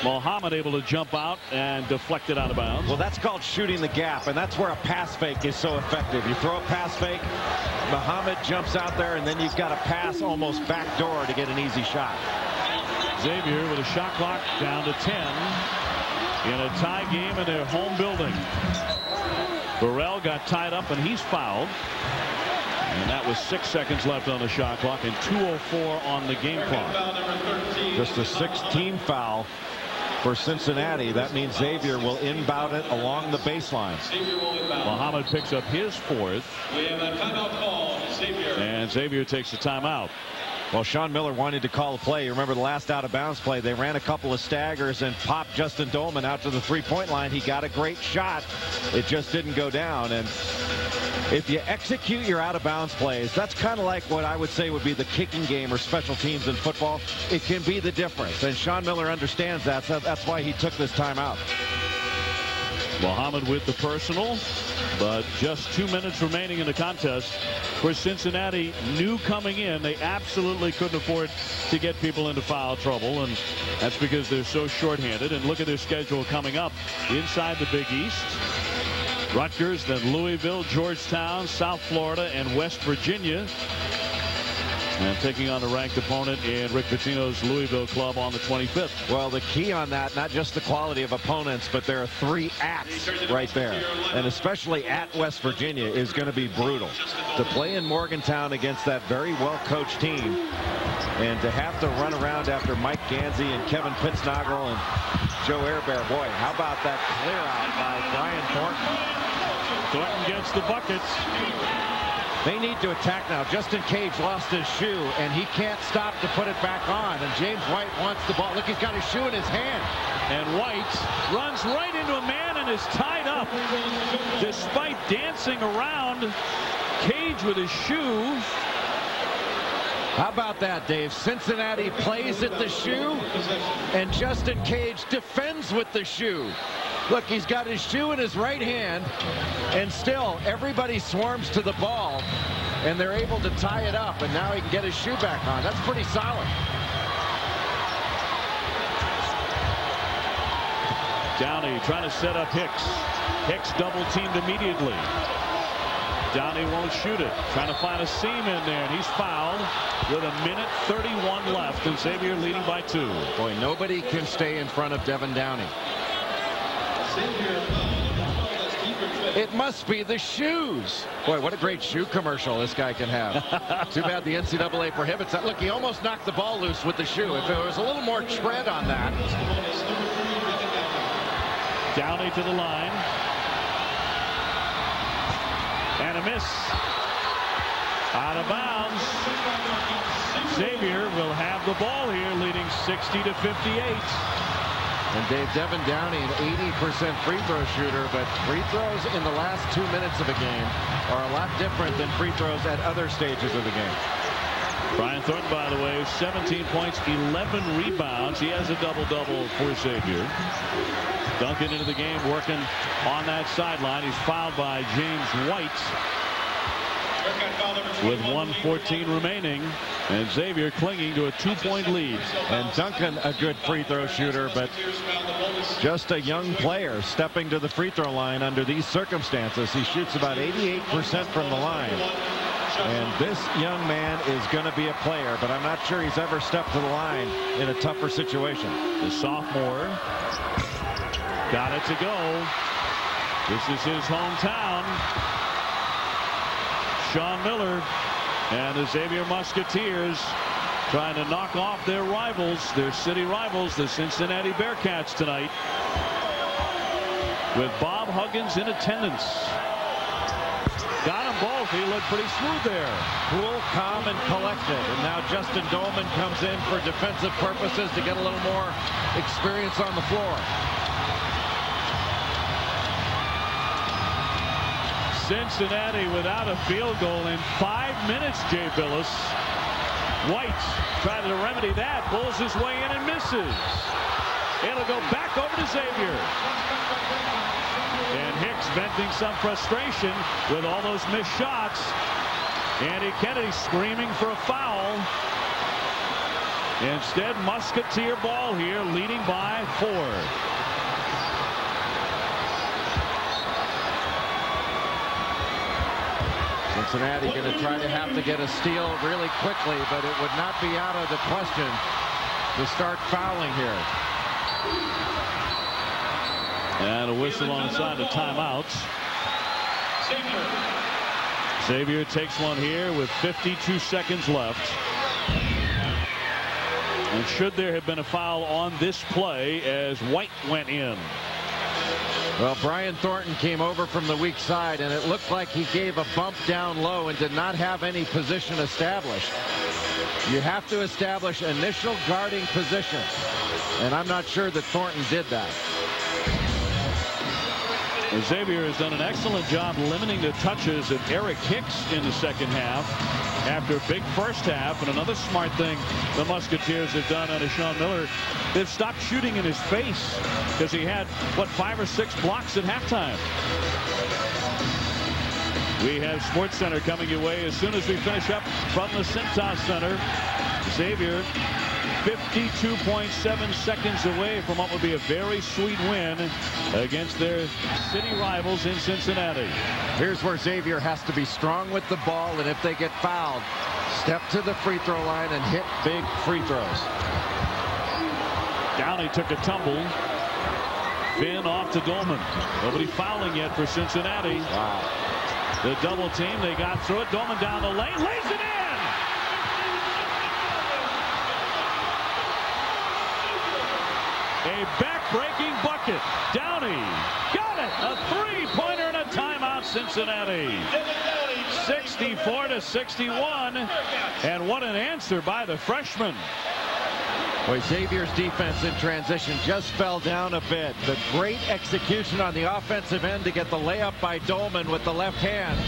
Mohammed able to jump out and deflect it out of bounds. Well, that's called shooting the gap, and that's where a pass fake is so effective. You throw a pass fake, Mohammed jumps out there, and then you've got to pass almost backdoor to get an easy shot. Xavier with a shot clock down to 10 in a tie game in their home building. Burrell got tied up, and he's fouled. And that was 6 seconds left on the shot clock and 2:04 on the game clock. Just a 6-team foul for Cincinnati. That means Xavier will inbound it along the baseline. Mohammed picks up his 4th. We have a timeout call, Xavier. And Xavier takes a timeout. Well, Sean Miller wanted to call a play. You remember the last out-of-bounds play. They ran a couple of staggers and popped Justin Doellman out to the three-point line. He got a great shot. It just didn't go down. And if you execute your out-of-bounds plays, that's kind of like what I would say would be the kicking game or special teams in football. It can be the difference. And Sean Miller understands that. So that's why he took this timeout. Mohammed with the personal, but just 2 minutes remaining in the contest. For Cincinnati, new coming in, they absolutely couldn't afford to get people into foul trouble, and that's because they're so shorthanded. And look at their schedule coming up inside the Big East. Rutgers, then Louisville, Georgetown, South Florida, and West Virginia. And taking on the ranked opponent in Rick Pitino's Louisville club on the 25th. Well, the key on that, not just the quality of opponents, but there are 3 ats right there. And especially at West Virginia is going to be brutal. To play in Morgantown against that very well-coached team and to have to run around after Mike Gansey and Kevin Pittsnoggle and Joe Airbear. Boy, how about that clear out by Brian Thornton? Thornton gets the buckets. They need to attack now. Justin Cage lost his shoe, and he can't stop to put it back on. And James White wants the ball. Look, he's got his shoe in his hand. And White runs right into a man and is tied up. Despite dancing around Cage with his shoe. How about that, Dave? Cincinnati plays at the shoe, and Justin Cage defends with the shoe. Look, he's got his shoe in his right hand, and still everybody swarms to the ball. and they're able to tie it up, and now he can get his shoe back on. That's pretty solid. Downey trying to set up Hicks. Hicks double teamed immediately. Downey won't shoot it. Trying to find a seam in there, and he's fouled with 1:31 left, and Xavier leading by 2. Boy, nobody can stay in front of Devin Downey. It must be the shoes. Boy, what a great shoe commercial this guy can have. Too bad the NCAA prohibits that. Look, he almost knocked the ball loose with the shoe. If there was a little more tread on that. Downey to the line. And a miss. Out of bounds. Xavier will have the ball here, leading 60-58. And Dave, Devin Downey, an 80% free throw shooter, but free throws in the last 2 minutes of a game are a lot different than free throws at other stages of the game. Brian Thornton, by the way, 17 points, 11 rebounds. He has a double-double for Xavier. Duncan into the game, working on that sideline. He's fouled by James White with 1:14 remaining, and Xavier clinging to a 2-point lead. And Duncan, a good free throw shooter, but just a young player stepping to the free throw line under these circumstances. He shoots about 88% from the line. And this young man is going to be a player, but I'm not sure he's ever stepped to the line in a tougher situation. The sophomore got it to go. This is his hometown. Sean Miller and the Xavier Musketeers trying to knock off their rivals, their city rivals, the Cincinnati Bearcats tonight, with Bob Huggins in attendance. Got them both. He looked pretty smooth there. Cool, calm, and collected. And now Justin Doellman comes in for defensive purposes to get a little more experience on the floor. Cincinnati without a field goal in 5 minutes, Jay Billis. White trying to remedy that, pulls his way in and misses. It'll go back over to Xavier. And Hicks venting some frustration with all those missed shots. Andy Kennedy screaming for a foul. Instead, Musketeer ball here, leading by 4. Cincinnati going to try to have to get a steal really quickly, but it would not be out of the question to start fouling here. And a whistle on the side of timeouts. Xavier takes one here with 52 seconds left. And should there have been a foul on this play as White went in? Well, Brian Thornton came over from the weak side, and it looked like he gave a bump down low and did not have any position established. You have to establish initial guarding position, and I'm not sure that Thornton did that. Xavier has done an excellent job limiting the touches of Eric Hicks in the second half after a big first half. And another smart thing the Musketeers have done under Sean Miller, they've stopped shooting in his face because he had, what, 5 or 6 blocks at halftime. We have Sports Center coming your way as soon as we finish up from the Cintas Center. Xavier 52.7 seconds away from what would be a very sweet win against their city rivals in Cincinnati. Here's where Xavier has to be strong with the ball, and if they get fouled, step to the free throw line and hit big free throws. Downey took a tumble. Finn off to Doellman. Nobody fouling yet for Cincinnati. Wow. The double team, they got through it. Doellman down the lane, lays it in. A back-breaking bucket. Downey got it. A three-pointer and a timeout, Cincinnati. 64-61. And what an answer by the freshman. Boy, Xavier's defense in transition just fell down a bit. The great execution on the offensive end to get the layup by Doellman with the left hand.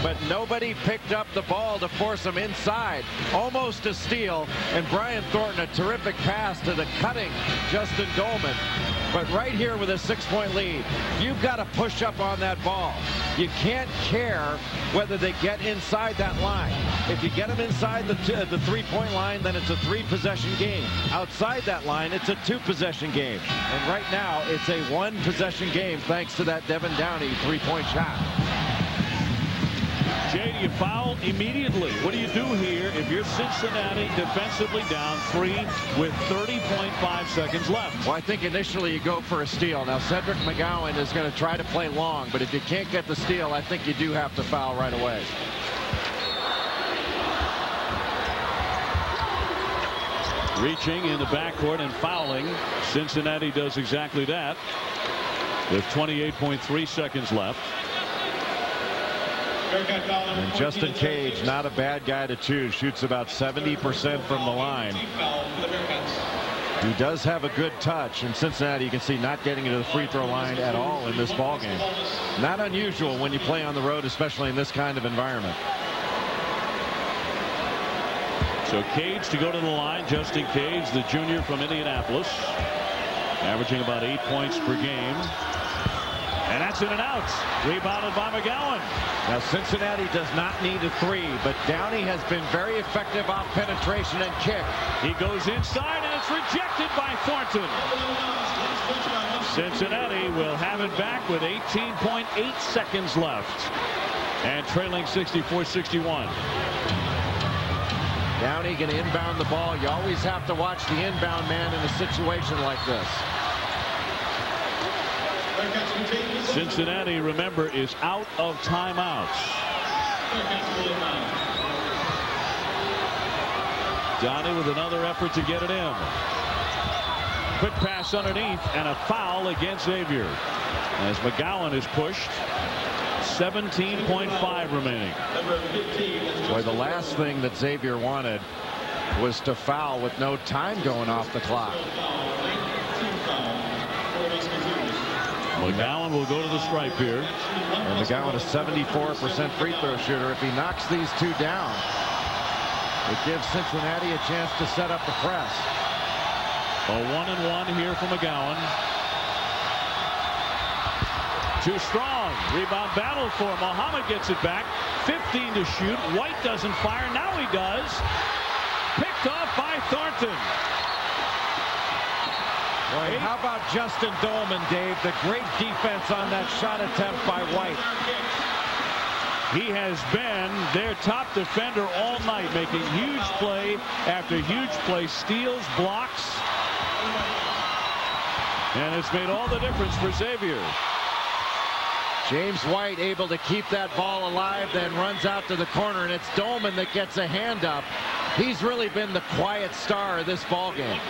But nobody picked up the ball to force him inside. Almost a steal. And Brian Thornton, a terrific pass to the cutting Justin Doellman. But right here with a 6-point lead, you've got to push up on that ball. You can't care whether they get inside that line. If you get them inside the 3-point line, then it's a 3-possession game. Outside that line, it's a 2-possession game. And right now, it's a 1-possession game thanks to that Devin Downey 3-point shot. Jay, do you foul immediately? What do you do here if you're Cincinnati defensively down 3 with 30.5 seconds left? Well, I think initially you go for a steal. Now, Cedric McGowan is going to try to play long, but if you can't get the steal, I think you do have to foul right away. Reaching in the backcourt and fouling. Cincinnati does exactly that with 28.3 seconds left. And Justin Cage, not a bad guy to choose, shoots about 70% from the line. He does have a good touch, and Cincinnati, you can see, not getting to the free throw line at all in this ballgame. Not unusual when you play on the road, especially in this kind of environment. So Cage to go to the line. Justin Cage, the junior from Indianapolis, averaging about 8 points per game. And that's in and out. Rebounded by McGowan. Now, Cincinnati does not need a 3, but Downey has been very effective off penetration and kick. He goes inside, and it's rejected by Thornton. Cincinnati will have it back with 18.8 seconds left and trailing 64-61. Downey going to inbound the ball. You always have to watch the inbound man in a situation like this. Cincinnati, remember, is out of timeouts. Downey with another effort to get it in. Quick pass underneath and a foul against Xavier as McGowan is pushed. 17.5 remaining. Boy, the last thing that Xavier wanted was to foul with no time going off the clock. McGowan will go to the stripe here. And McGowan is 74% free throw shooter. If he knocks these two down, it gives Cincinnati a chance to set up the press. A 1-and-1 here for McGowan. Too strong. Rebound battle for Muhammad, gets it back. 15 to shoot. White doesn't fire. Now he does. Picked off by Thornton. Boy, how about Justin Doellman, Dave? The great defense on that shot attempt by White. He has been their top defender all night, making huge play after huge play. Steals, blocks. And it's made all the difference for Xavier. James White able to keep that ball alive, then runs out to the corner, and it's Doellman that gets a hand up. He's really been the quiet star of this ballgame.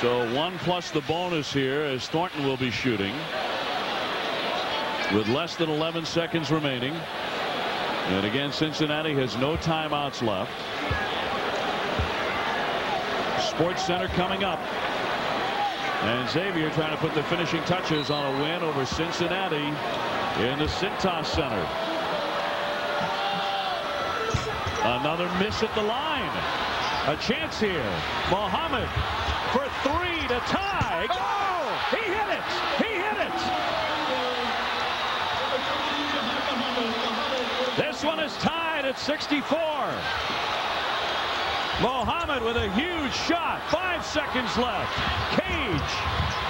So 1 plus the bonus here as Thornton will be shooting with less than 11 seconds remaining. And again, Cincinnati has no timeouts left. Sports Center coming up. And Xavier trying to put the finishing touches on a win over Cincinnati in the Cintas Center. Another miss at the line. A chance here. Muhammad for 3 to tie. Oh! He hit it! He hit it! This one is tied at 64. Muhammad with a huge shot. 5 seconds left. Cage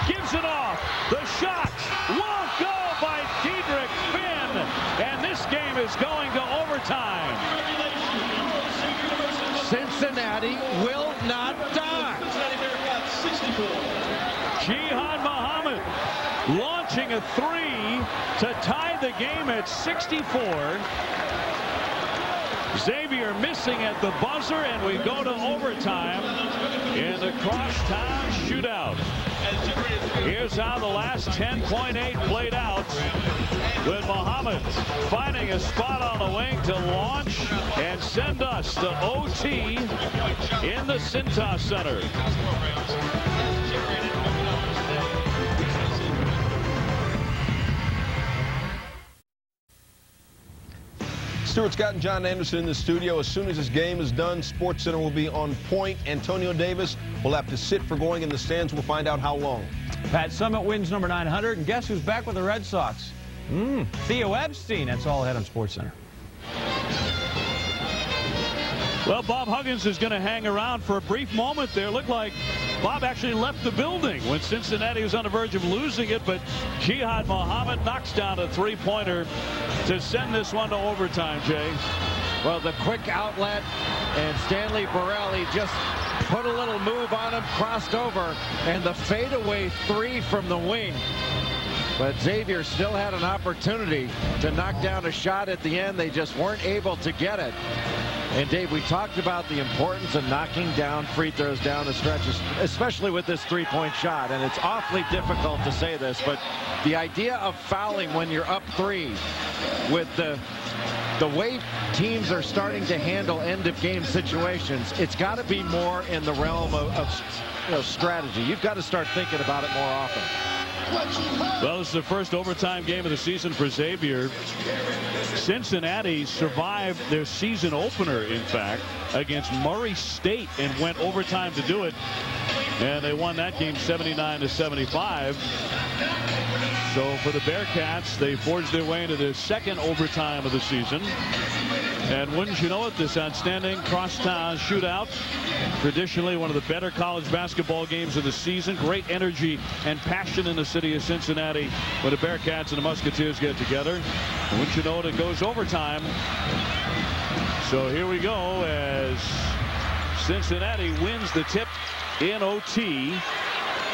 gives it off. The shot won't go by Diedrich Finn. And this game is going to overtime. Cincinnati will not die. Jihad Muhammad launching a 3 to tie the game at 64. Xavier missing at the buzzer, and we go to overtime in the Crosstown Shootout. Here's how the last 10.8 played out, with Muhammad finding a spot on the wing to launch and send us to OT in the Cintas Center. Stuart Scott and John Anderson in the studio. As soon as this game is done, SportsCenter will be on point. Antonio Davis will have to sit for going in the stands. We'll find out how long. Pat Summitt wins number 900, and guess who's back with the Red Sox? Theo Epstein. That's all ahead on SportsCenter. Well, Bob Huggins is going to hang around for a brief moment there. Looked like Bob actually left the building when Cincinnati was on the verge of losing it, but Jihad Muhammad knocks down a three-pointer to send this one to overtime, Jay. Well, the quick outlet, and Stanley Burrell, he just put a little move on him, crossed over, and the fadeaway three from the wing. But Xavier still had an opportunity to knock down a shot at the end. They just weren't able to get it. And Dave, we talked about the importance of knocking down free throws down the stretches, especially with this three-point shot. And it's awfully difficult to say this, but the idea of fouling when you're up three, with the way teams are starting to handle end-of-game situations, it's got to be more in the realm of strategy. You've got to start thinking about it more often. Well, this is the first overtime game of the season for Xavier. Cincinnati survived their season opener, in fact, against Murray State and went overtime to do it. And they won that game 79-75. So for the Bearcats, they forged their way into their second overtime of the season. And wouldn't you know it, this outstanding Crosstown Shootout, traditionally one of the better college basketball games of the season. Great energy and passion in the city of Cincinnati when the Bearcats and the Musketeers get together. And wouldn't you know it, it goes overtime. So here we go as Cincinnati wins the tip in OT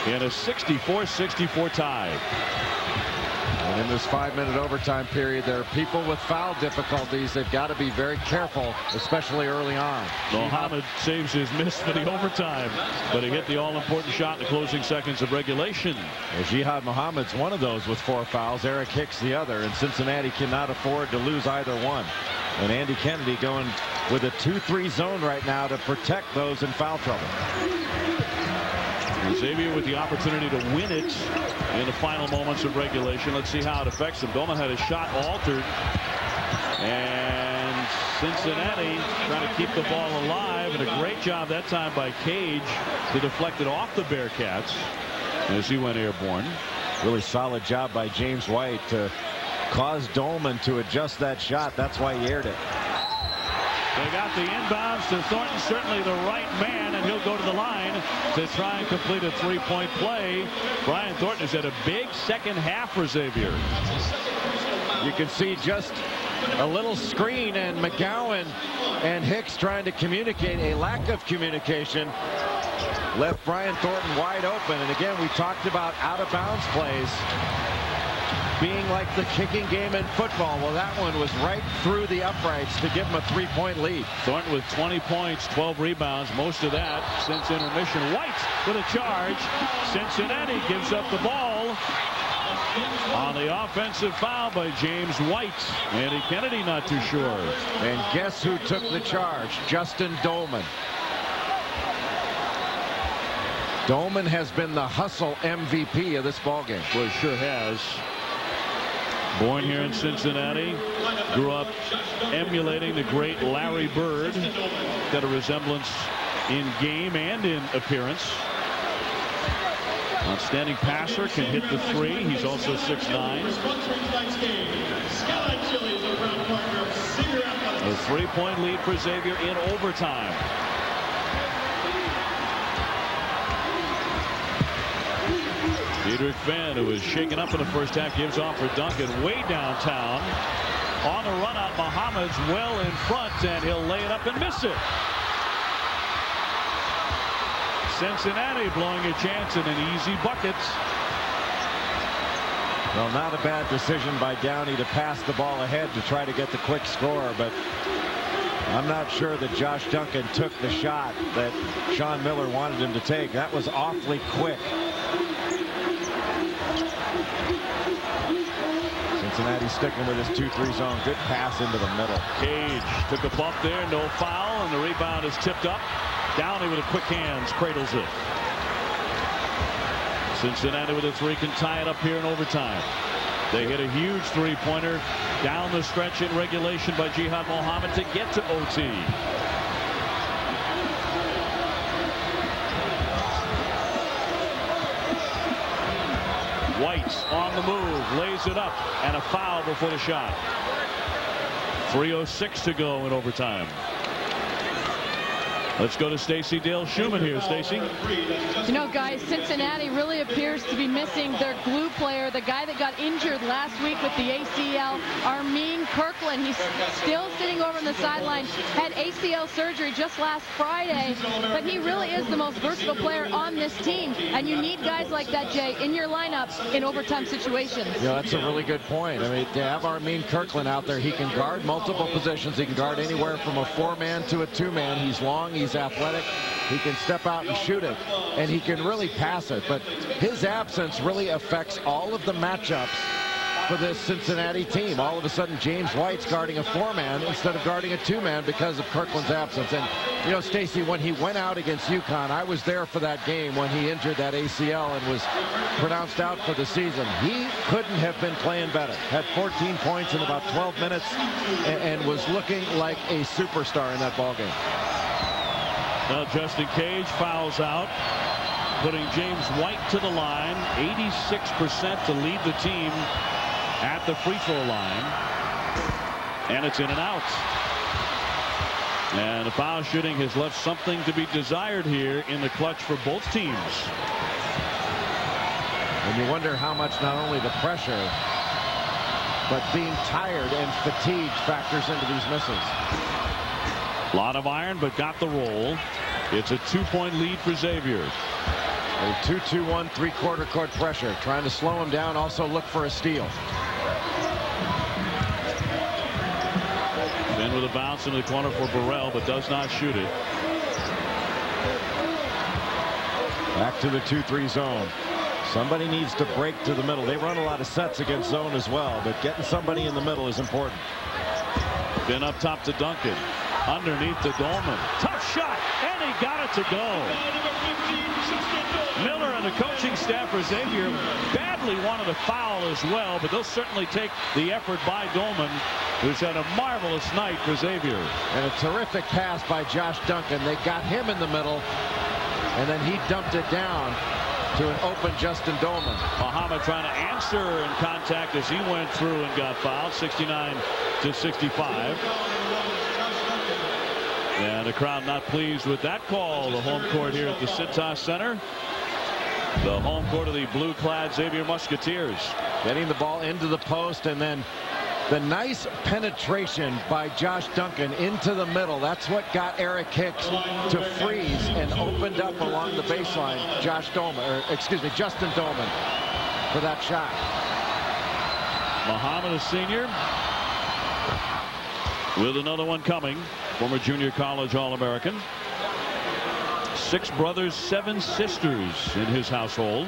in a 64-64 tie. And in this 5-minute overtime period, there are people with foul difficulties. They've got to be very careful, especially early on. Muhammad saves his miss for the overtime, but he hit the all-important shot in the closing seconds of regulation. Well, Jihad Muhammad's one of those with 4 fouls. Eric Hicks the other, and Cincinnati cannot afford to lose either one. And Andy Kennedy going with a 2-3 zone right now to protect those in foul trouble. Xavier with the opportunity to win it in the final moments of regulation. Let's see how it affects them. Doellman had his shot altered, and Cincinnati trying to keep the ball alive, and a great job that time by Cage to deflect it off the Bearcats as he went airborne. Really solid job by James White to cause Doellman to adjust that shot. That's why he aired it. They got the inbounds to Thornton, certainly the right man, and he'll go to the line to try and complete a three-point play. Brian Thornton has had a big second half for Xavier. You can see just a little screen, and McGowan and Hicks trying to communicate. A lack of communication left Brian Thornton wide open. And again, we talked about out-of-bounds plays being like the kicking game in football. Well, that one was right through the uprights to give him a 3-point lead. Thornton with 20 points, 12 rebounds, most of that since intermission. White with a charge. Cincinnati gives up the ball on the offensive foul by James White. Andy Kennedy not too sure. And guess who took the charge? Justin Doellman. Doellman has been the hustle MVP of this ballgame. Well, he sure has. Born here in Cincinnati, grew up emulating the great Larry Bird. Got a resemblance in game and in appearance. Outstanding passer, can hit the three. He's also 6'9". A 3-point lead for Xavier in overtime. Diedrich Van, who was shaken up in the first half, gives off for Duncan way downtown. On the run out, Muhammad's well in front, and he'll lay it up and miss it. Cincinnati blowing a chance in an easy bucket. Well, not a bad decision by Downey to pass the ball ahead to try to get the quick score, but I'm not sure that Josh Duncan took the shot that Sean Miller wanted him to take. That was awfully quick. Cincinnati sticking with his 2-3 zone. Good pass into the middle. Cage took a bump there, no foul, and the rebound is tipped up. Downey with a quick hands cradles it. Cincinnati with a three can tie it up here in overtime. They hit a huge three-pointer down the stretch in regulation by Jihad Mohammed to get to OT. White on the move, lays it up, and a foul before the shot. 3:06 to go in overtime. Let's go to Stacey Dale Schumann here. Stacey. You know, guys, Cincinnati really appears to be missing their glue player, the guy that got injured last week with the ACL, Armin Kirkland. He's still sitting over on the sideline, had ACL surgery just last Friday, but he really is the most versatile player on this team, and you need guys like that, Jay, in your lineup in overtime situations. Yeah, that's a really good point. I mean, to have Armin Kirkland out there, he can guard multiple positions. He can guard anywhere from a 4-man to a 2-man. He's long, he's athletic, he can step out and shoot it, and he can really pass it. But his absence really affects all of the matchups for this Cincinnati team. All of a sudden, James White's guarding a 4-man instead of guarding a 2-man because of Kirkland's absence. And, you know, Stacey, when he went out against UConn, I was there for that game when he injured that ACL and was pronounced out for the season. He couldn't have been playing better. Had 14 points in about 12 minutes and was looking like a superstar in that ballgame. Now Justin Cage fouls out, putting James White to the line. 86% to lead the team at the free throw line. And it's in and out. And the foul shooting has left something to be desired here in the clutch for both teams. And you wonder how much not only the pressure, but being tired and fatigued factors into these misses. A lot of iron, but got the roll. It's a 2-point lead for Xavier. A 2-2-1 3/4 court pressure, trying to slow him down, also look for a steal. Then with a bounce into the corner for Burrell, but does not shoot it. Back to the 2-3 zone. Somebody needs to break to the middle. They run a lot of sets against zone as well, but getting somebody in the middle is important. Then up top to Duncan. Underneath to Doellman. Tough shot, and he got it to go. Miller and the coaching staff for Xavier badly wanted a foul as well, but they'll certainly take the effort by Doellman, who's had a marvelous night for Xavier. And a terrific pass by Josh Duncan. They got him in the middle, and then he dumped it down to an open Justin Doellman. Muhammad trying to answer in contact as he went through and got fouled. 69-65. And the crowd not pleased with that call. The home court here at the Cintas Center. The home court of the blue-clad Xavier Musketeers. Getting the ball into the post, and then the nice penetration by Josh Duncan into the middle. That's what got Eric Hicks to freeze and opened up along the baseline. Justin Doellman for that shot. Muhammad, a senior, with another one coming. Former junior college All-American. 6 brothers, 7 sisters in his household.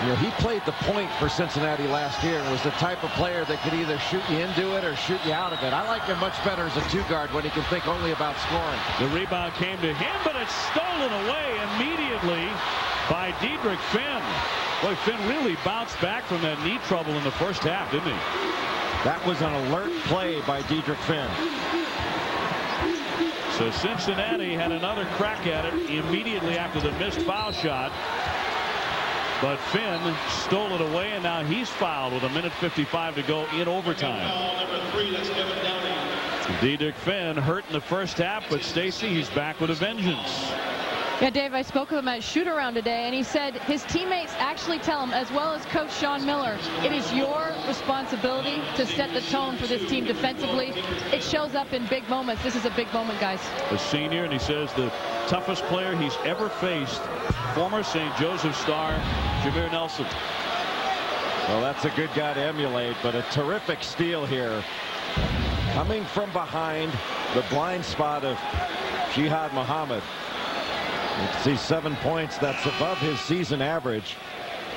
You know, he played the point for Cincinnati last year and was the type of player that could either shoot you into it or shoot you out of it. I like him much better as a 2-guard when he can think only about scoring. The rebound came to him, but it's stolen away immediately by Diedrich Finn. Boy, Finn really bounced back from that knee trouble in the first half, didn't he? That was an alert play by Diedrich Finn. So Cincinnati had another crack at it immediately after the missed foul shot. But Finn stole it away, and now he's fouled with 1:55 to go in overtime. Diedrich Finn hurt in the first half, but Stacey, he's back with a vengeance. Yeah, Dave, I spoke with him at shoot-around today, and he said his teammates actually tell him, as well as Coach Sean Miller, it is your responsibility to set the tone for this team defensively. It shows up in big moments. This is a big moment, guys. A senior, and he says the toughest player he's ever faced, former St. Joseph star, Jameer Nelson. Well, that's a good guy to emulate, but a terrific steal here. Coming from behind the blind spot of Jihad Muhammad. You can see 7 points. That's above his season average.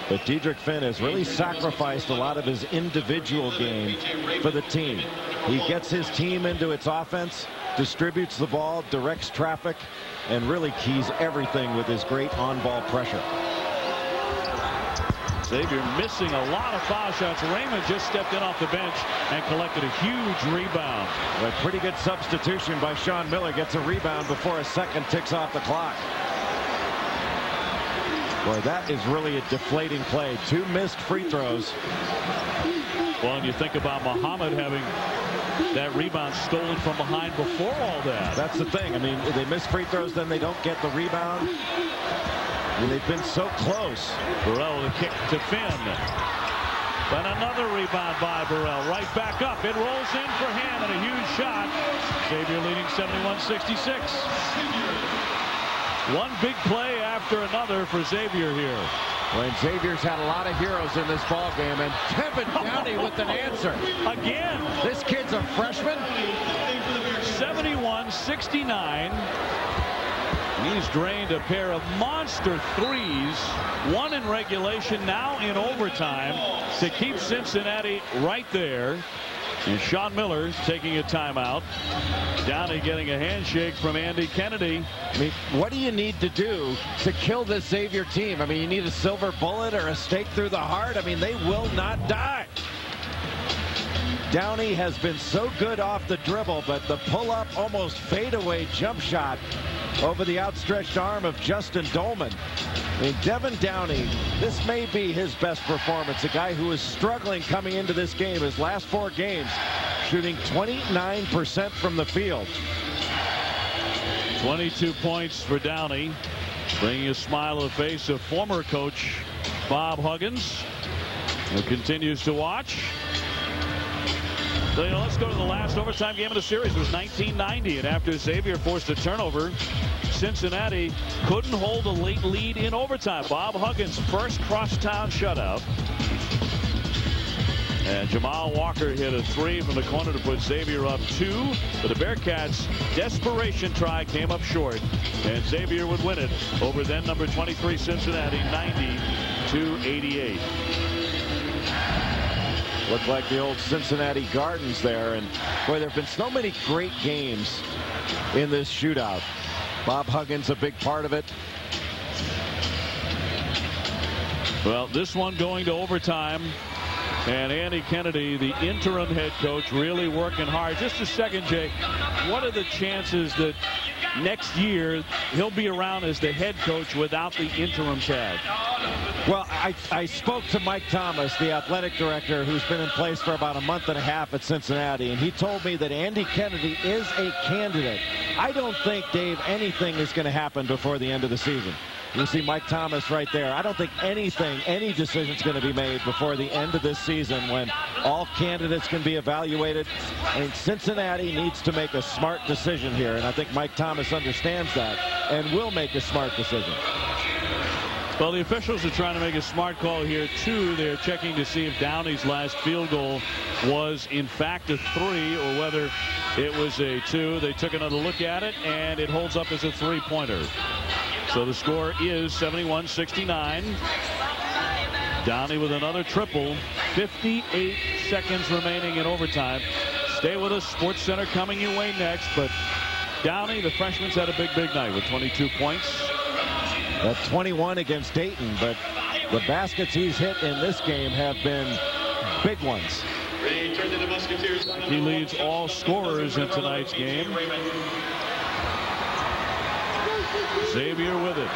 But Diedrich Finn has really sacrificed a lot of his individual game for the team. He gets his team into its offense, distributes the ball, directs traffic, and really keys everything with his great on-ball pressure. Xavier missing a lot of foul shots. Raymond just stepped in off the bench and collected a huge rebound. A pretty good substitution by Sean Miller. Gets a rebound before a second ticks off the clock. Boy, that is really a deflating play. 2 missed free throws. Well, and you think about Muhammad having that rebound stolen from behind before all that. That's the thing. I mean, they miss free throws, then they don't get the rebound. And they've been so close. Burrell the kick to Finn. Then another rebound by Burrell. Right back up. It rolls in for him and a huge shot. Xavier leading 71-66. One big play after another for Xavier here. When Xavier's had a lot of heroes in this ball game, and Devin Downey with an answer. Again. This kid's a freshman. 71-69. He's drained a pair of monster threes, one in regulation, now in overtime, to keep Cincinnati right there. And Sean Miller taking a timeout. Downey getting a handshake from Andy Kennedy. I mean, what do you need to do to kill this Xavier team? I mean, you need a silver bullet or a stake through the heart. I mean, they will not die. Downey has been so good off the dribble, but the pull-up, almost fadeaway jump shot over the outstretched arm of Justin Doellman. I mean, Devin Downey, this may be his best performance. A guy who is struggling coming into this game. His last 4 games, shooting 29% from the field. 22 points for Downey, bringing a smile to the face of former coach Bob Huggins, who continues to watch. So, you know, let's go to the last overtime game of the series. It was 1990, and after Xavier forced a turnover, Cincinnati couldn't hold a late lead in overtime. Bob Huggins' first crosstown shutout. And Jamal Walker hit a 3 from the corner to put Xavier up 2. But the Bearcats' desperation try came up short, and Xavier would win it over then number 23 Cincinnati, 90-88. Looked like the old Cincinnati Gardens there, and boy, there have been so many great games in this shootout. Bob Huggins a big part of it. Well, this one going to overtime, and Andy Kennedy, the interim head coach, really working hard. Just a second, Jay. What are the chances that next year he'll be around as the head coach without the interim tag? Well, I spoke to Mike Thomas, the athletic director, who's been in place for about a month and a half at Cincinnati, and he told me that Andy Kennedy is a candidate. I don't think, Dave, anything is going to happen before the end of the season. You see Mike Thomas right there. I don't think any decision is going to be made before the end of this season, when all candidates can be evaluated. I mean, Cincinnati needs to make a smart decision here, and I think Mike Thomas understands that and will make a smart decision. Well, the officials are trying to make a smart call here, too. They're checking to see if Downey's last field goal was, in fact, a 3 or whether it was a 2. They took another look at it, and it holds up as a 3-pointer. So the score is 71-69. Downey with another triple. 58 seconds remaining in overtime. Stay with us. Sports Center coming your way next. But Downey, the freshman's had a big night with 22 points. At 21 against Dayton, but the baskets he's hit in this game have been big ones. He leads all scorers in tonight's game. Xavier with it.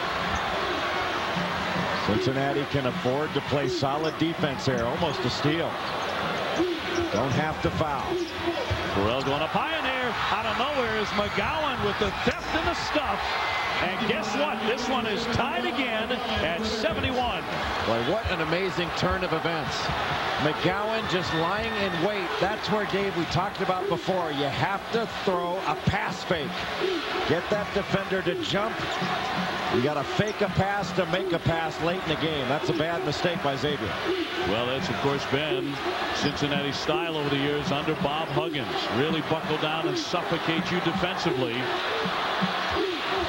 Cincinnati can afford to play solid defense here. Almost a steal. Don't have to foul. Burrell going to Pioneer. Out of nowhere is McGowan with the theft and the stuff. And guess what? This one is tied again at 71. Boy, what an amazing turn of events. McGowan just lying in wait. That's where, Dave, we talked about before. You have to throw a pass fake. Get that defender to jump. You got to fake a pass to make a pass late in the game. That's a bad mistake by Xavier. Well, that's, of course, been Cincinnati's style over the years under Bob Huggins. Really buckle down and suffocate you defensively.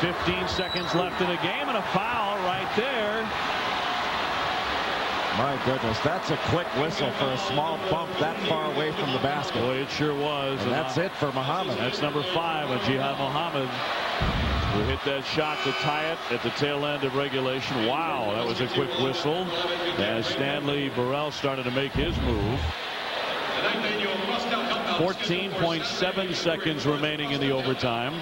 15 seconds left in the game, and a foul right there. My goodness, that's a quick whistle for a small bump that far away from the basket. Boy, it sure was. And that's it for Muhammad. That's number 5 of Jihad Muhammad. who hit that shot to tie it at the tail end of regulation. Wow, that was a quick whistle as Stanley Burrell started to make his move. 14.7 seconds remaining in the overtime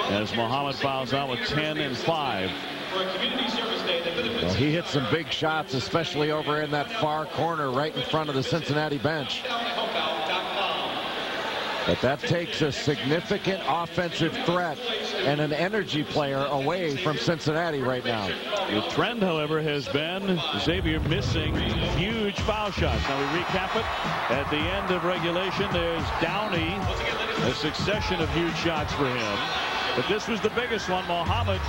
as Muhammad fouls out with 10 and 5. Well, he hit some big shots, especially over in that far corner right in front of the Cincinnati bench. But that takes a significant offensive threat and an energy player away from Cincinnati right now. The trend, however, has been Xavier missing huge foul shots. Now we recap it. At the end of regulation, there's Downey, a succession of huge shots for him. But this was the biggest one. Muhammad,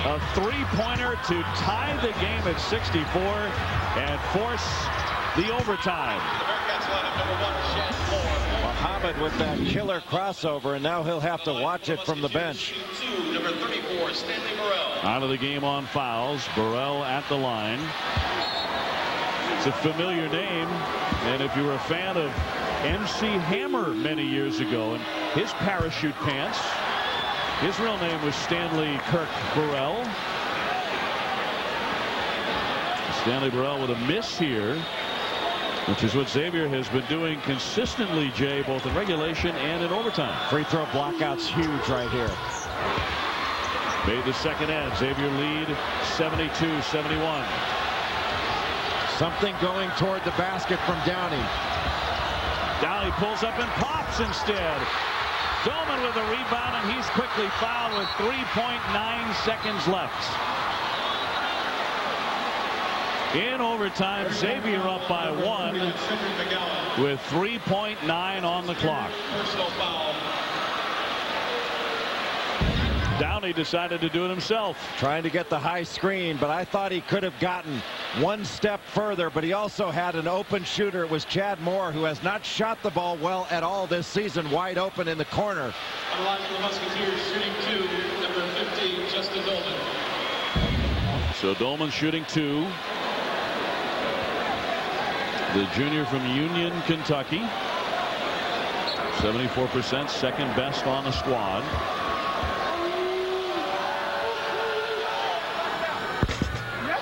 a three-pointer to tie the game at 64 and force the overtime. Muhammad with that killer crossover, and now he'll have to watch it from the bench. Number 34, Stanley Burrell. Out of the game on fouls. Burrell at the line. It's a familiar name, and if you were a fan of MC Hammer many years ago and his parachute pants, his real name was Stanley Kirk Burrell. Stanley Burrell with a miss here, which is what Xavier has been doing consistently, Jay, both in regulation and in overtime. Free throw blockout's huge right here. Made the second end. Xavier lead 72-71. Something going toward the basket from Downey. Downey pulls up and pops instead. Doellman with a rebound, and he's quickly fouled with 3.9 seconds left. In overtime, Xavier up by 1 with 3.9 on the clock. Downey decided to do it himself. Trying to get the high screen, but I thought he could have gotten one step further, but he also had an open shooter. It was Chad Moore, who has not shot the ball well at all this season, wide open in the corner. On the line for the Musketeers, shooting 2, number 15, Justin Doellman. So Doellman shooting 2. The junior from Union, Kentucky. 74%, second best on the squad.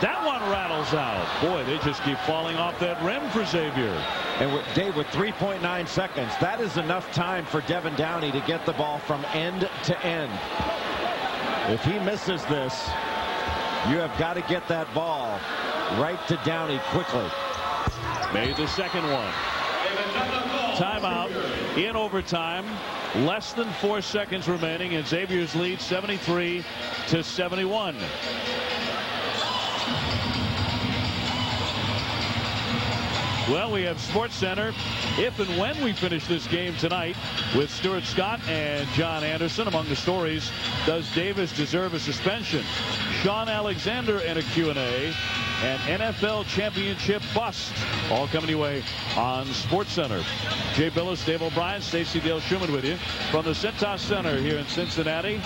That one rattles out. Boy, they just keep falling off that rim for Xavier. And Dave, with 3.9 seconds, that is enough time for Devin Downey to get the ball from end to end. If he misses this, you have got to get that ball right to Downey quickly. Made the second one. Timeout in overtime. Less than 4 seconds remaining, and Xavier's lead 73-71. Well, we have Sports Center if and when we finish this game tonight with Stuart Scott and John Anderson. Among the stories, does Davis deserve a suspension? Sean Alexander in a Q&A, and NFL championship bust. All coming your way on Sports Center. Jay Billis, Dave O'Brien, Stacey Dale Schumann with you from the Cintas Center here in Cincinnati.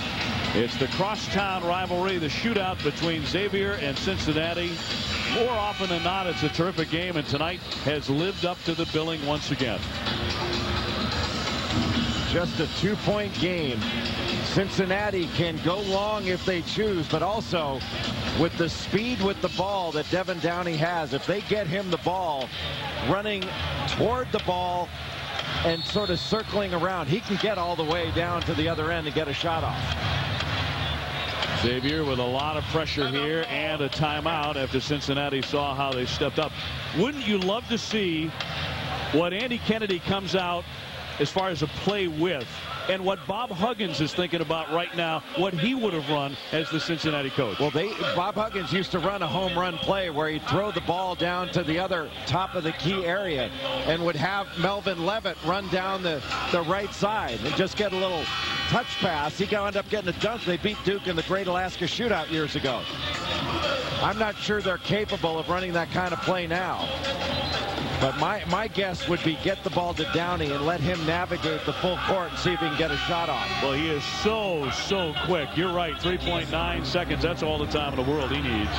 It's the crosstown rivalry, the shootout between Xavier and Cincinnati. More often than not, it's a terrific game, and tonight has lived up to the billing once again. Just a 2-point game. Cincinnati can go long if they choose, but also with the speed with the ball that Devin Downey has, if they get him the ball running toward the ball and sort of circling around, he can get all the way down to the other end and get a shot off. Xavier with a lot of pressure here and a timeout after Cincinnati saw how they stepped up. Wouldn't you love to see what Andy Kennedy comes out as far as a play with, and what Bob Huggins is thinking about right now, what he would have run as the Cincinnati coach? Well, Bob Huggins used to run a home run play where he'd throw the ball down to the other top of the key area and would have Melvin Levitt run down the right side and just get a little touch pass. He wound up getting a dunk. They beat Duke in the Great Alaska Shootout years ago. I'm not sure they're capable of running that kind of play now. But my guess would be get the ball to Downey and let him navigate the full court and see if he can get a shot off. Well, he is so quick. You're right, 3.9 seconds. That's all the time in the world he needs.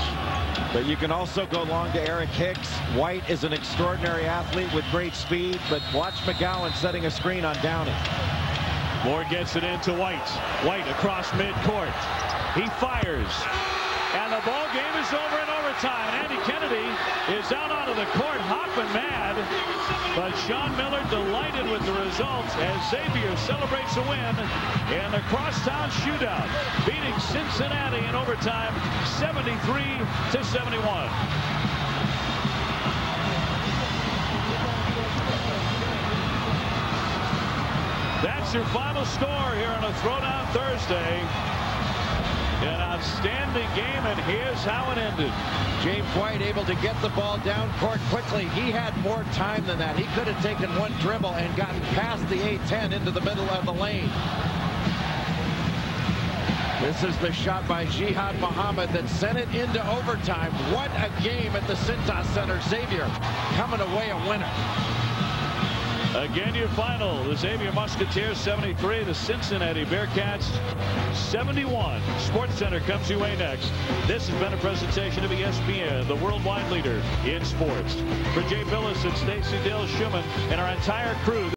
But you can also go long to Eric Hicks. White is an extraordinary athlete with great speed, but watch McGowan setting a screen on Downey. Moore gets it into White. White across midcourt. He fires. And the ball game is over in overtime. Andy Kennedy is out onto the court, hopping mad. But Sean Miller delighted with the results as Xavier celebrates a win in the Crosstown Shootout, beating Cincinnati in overtime 73-71. That's your final score here on a Throwdown Thursday. An outstanding game, and here's how it ended. James White able to get the ball down court quickly. He had more time than that. He could have taken one dribble and gotten past the A-10 into the middle of the lane. This is the shot by Jihad Muhammad that sent it into overtime. What a game at the Cintas Center. Xavier coming away a winner. Again, your final. The Xavier Musketeers 73, the Cincinnati Bearcats 71. Sports Center comes your way next. This has been a presentation of ESPN, the worldwide leader in sports. For Jay Billis and Stacey Dale Schumann and our entire crew.